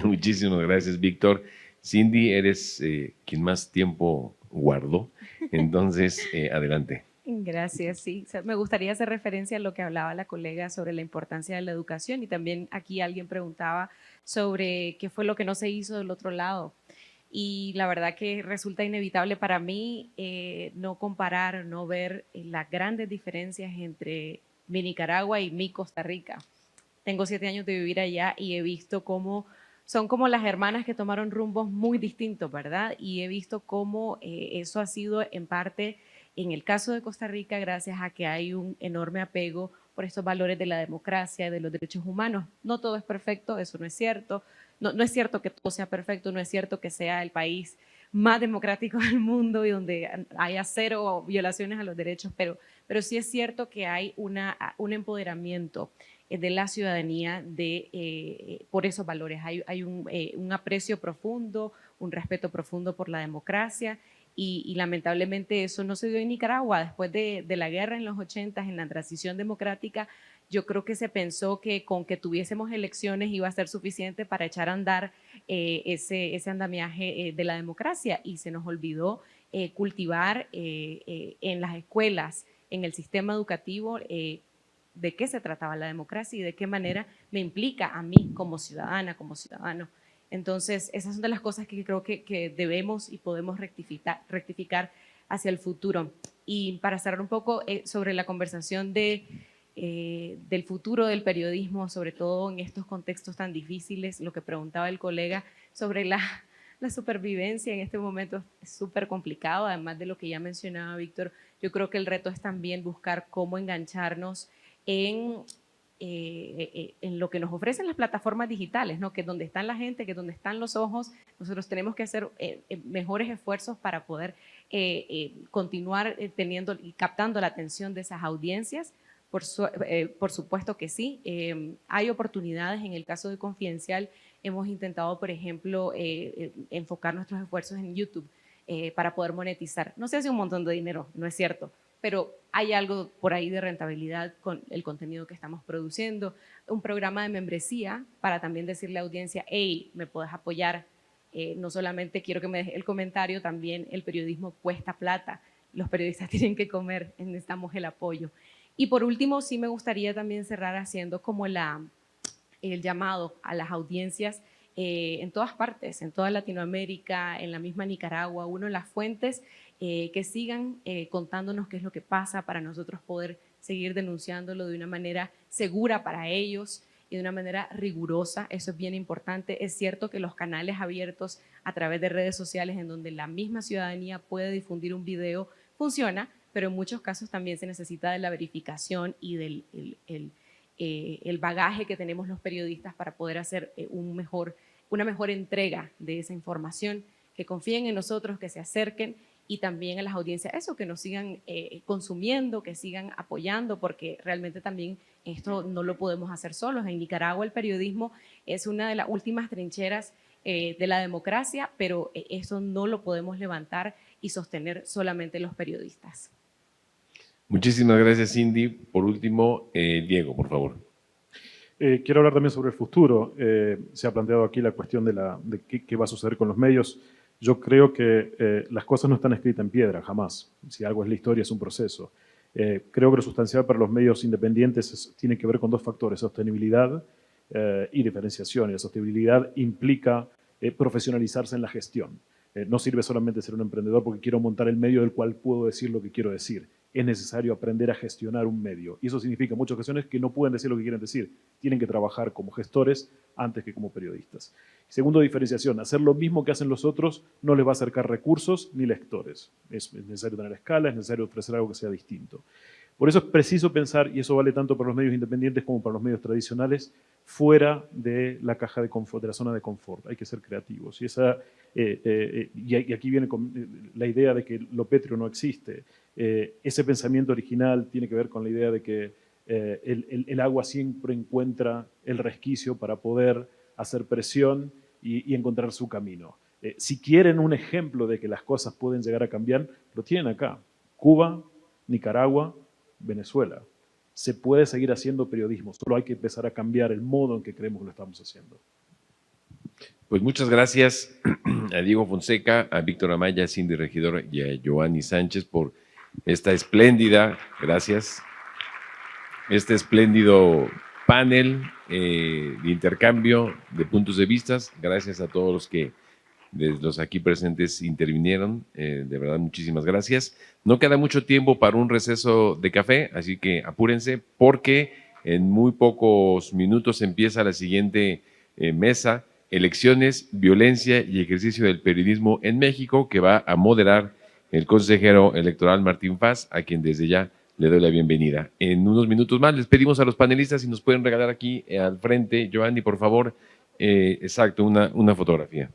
Muchísimas gracias, Víctor. Cindy, eres quien más tiempo guardó, entonces adelante. Gracias, sí. Me gustaría hacer referencia a lo que hablaba la colega sobre la importancia de la educación y también aquí alguien preguntaba sobre qué fue lo que no se hizo del otro lado. Y la verdad que resulta inevitable para mí no comparar, no ver las grandes diferencias entre mi Nicaragua y mi Costa Rica. Tengo 7 años de vivir allá y he visto cómo son como las hermanas que tomaron rumbos muy distintos, ¿verdad? Y he visto cómo eso ha sido en parte, en el caso de Costa Rica, gracias a que hay un enorme apego por estos valores de la democracia y de los derechos humanos. No todo es perfecto, eso no es cierto. No es cierto que todo sea perfecto, no es cierto que sea el país más democrático del mundo y donde haya 0 violaciones a los derechos, pero sí es cierto que hay un empoderamiento de la ciudadanía por esos valores. Hay un aprecio profundo, un respeto profundo por la democracia y lamentablemente eso no se dio en Nicaragua. Después de la guerra en los 80, en la transición democrática, yo creo que se pensó que con que tuviésemos elecciones iba a ser suficiente para echar a andar ese andamiaje de la democracia y se nos olvidó cultivar en las escuelas, en el sistema educativo, de qué se trataba la democracia y de qué manera me implica a mí como ciudadana, como ciudadano. Entonces, esas son de las cosas que creo que debemos y podemos rectificar hacia el futuro. Y para cerrar un poco sobre la conversación del futuro del periodismo, sobre todo en estos contextos tan difíciles, lo que preguntaba el colega sobre la supervivencia en este momento es súper complicado, además de lo que ya mencionaba Víctor. Yo creo que el reto es también buscar cómo engancharnos en lo que nos ofrecen las plataformas digitales, ¿no? Que es donde están la gente, que es donde están los ojos. Nosotros tenemos que hacer mejores esfuerzos para poder continuar teniendo y captando la atención de esas audiencias. Por supuesto que sí. Hay oportunidades. En el caso de Confidencial hemos intentado, por ejemplo, enfocar nuestros esfuerzos en YouTube para poder monetizar. No se hace un montón de dinero, no es cierto, pero hay algo por ahí de rentabilidad con el contenido que estamos produciendo. Un programa de membresía para también decirle a la audiencia, hey, me puedes apoyar. No solamente quiero que me dejes el comentario, también el periodismo cuesta plata. Los periodistas tienen que comer, necesitamos el apoyo. Y por último, sí me gustaría también cerrar haciendo como el llamado a las audiencias en todas partes, en toda Latinoamérica, en la misma Nicaragua, uno en las fuentes, que sigan contándonos qué es lo que pasa para nosotros poder seguir denunciándolo de una manera segura para ellos y de una manera rigurosa. Eso es bien importante. Es cierto que los canales abiertos a través de redes sociales en donde la misma ciudadanía puede difundir un video funciona, pero en muchos casos también se necesita de la verificación y del el bagaje que tenemos los periodistas para poder hacer una mejor entrega de esa información, que confíen en nosotros, que se acerquen, y también a las audiencias, eso, que nos sigan consumiendo, que sigan apoyando, porque realmente también esto no lo podemos hacer solos. En Nicaragua el periodismo es una de las últimas trincheras de la democracia, pero eso no lo podemos levantar y sostener solamente los periodistas. Muchísimas gracias, Cindy. Por último, Diego, por favor. Quiero hablar también sobre el futuro. Se ha planteado aquí la cuestión de qué va a suceder con los medios. Yo creo que las cosas no están escritas en piedra, jamás. Si algo es la historia, es un proceso. Creo que lo sustancial para los medios independientes tiene que ver con dos factores: sostenibilidad y diferenciación. Y la sostenibilidad implica profesionalizarse en la gestión. No sirve solamente ser un emprendedor porque quiero montar el medio del cual puedo decir lo que quiero decir. Es necesario aprender a gestionar un medio. Y eso significa en muchas ocasiones que no pueden decir lo que quieren decir. Tienen que trabajar como gestores antes que como periodistas. Segundo, diferenciación. Hacer lo mismo que hacen los otros no les va a acercar recursos ni lectores. Es necesario tener escala, es necesario ofrecer algo que sea distinto. Por eso es preciso pensar, y eso vale tanto para los medios independientes como para los medios tradicionales, fuera de la caja de confort, de la zona de confort. Hay que ser creativos. Y aquí viene la idea de que lo pétreo no existe. Ese pensamiento original tiene que ver con la idea de que el agua siempre encuentra el resquicio para poder hacer presión y encontrar su camino. Si quieren un ejemplo de que las cosas pueden llegar a cambiar, lo tienen acá. Cuba, Nicaragua, Venezuela. Se puede seguir haciendo periodismo, solo hay que empezar a cambiar el modo en que creemos que lo estamos haciendo. Pues muchas gracias a Diego Fonseca, a Víctor Amaya, a Cindy Regidor y a Joanny Sánchez por esta espléndida, gracias, este espléndido panel de intercambio de puntos de vista. Gracias a todos los que de los aquí presentes intervinieron, de verdad muchísimas gracias. No queda mucho tiempo para un receso de café, así que apúrense porque en muy pocos minutos empieza la siguiente mesa: elecciones, violencia y ejercicio del periodismo en México, que va a moderar el consejero electoral Martín Faz, a quien desde ya le doy la bienvenida. En unos minutos más les pedimos a los panelistas si nos pueden regalar aquí al frente, Joanny, por favor, exacto, una fotografía.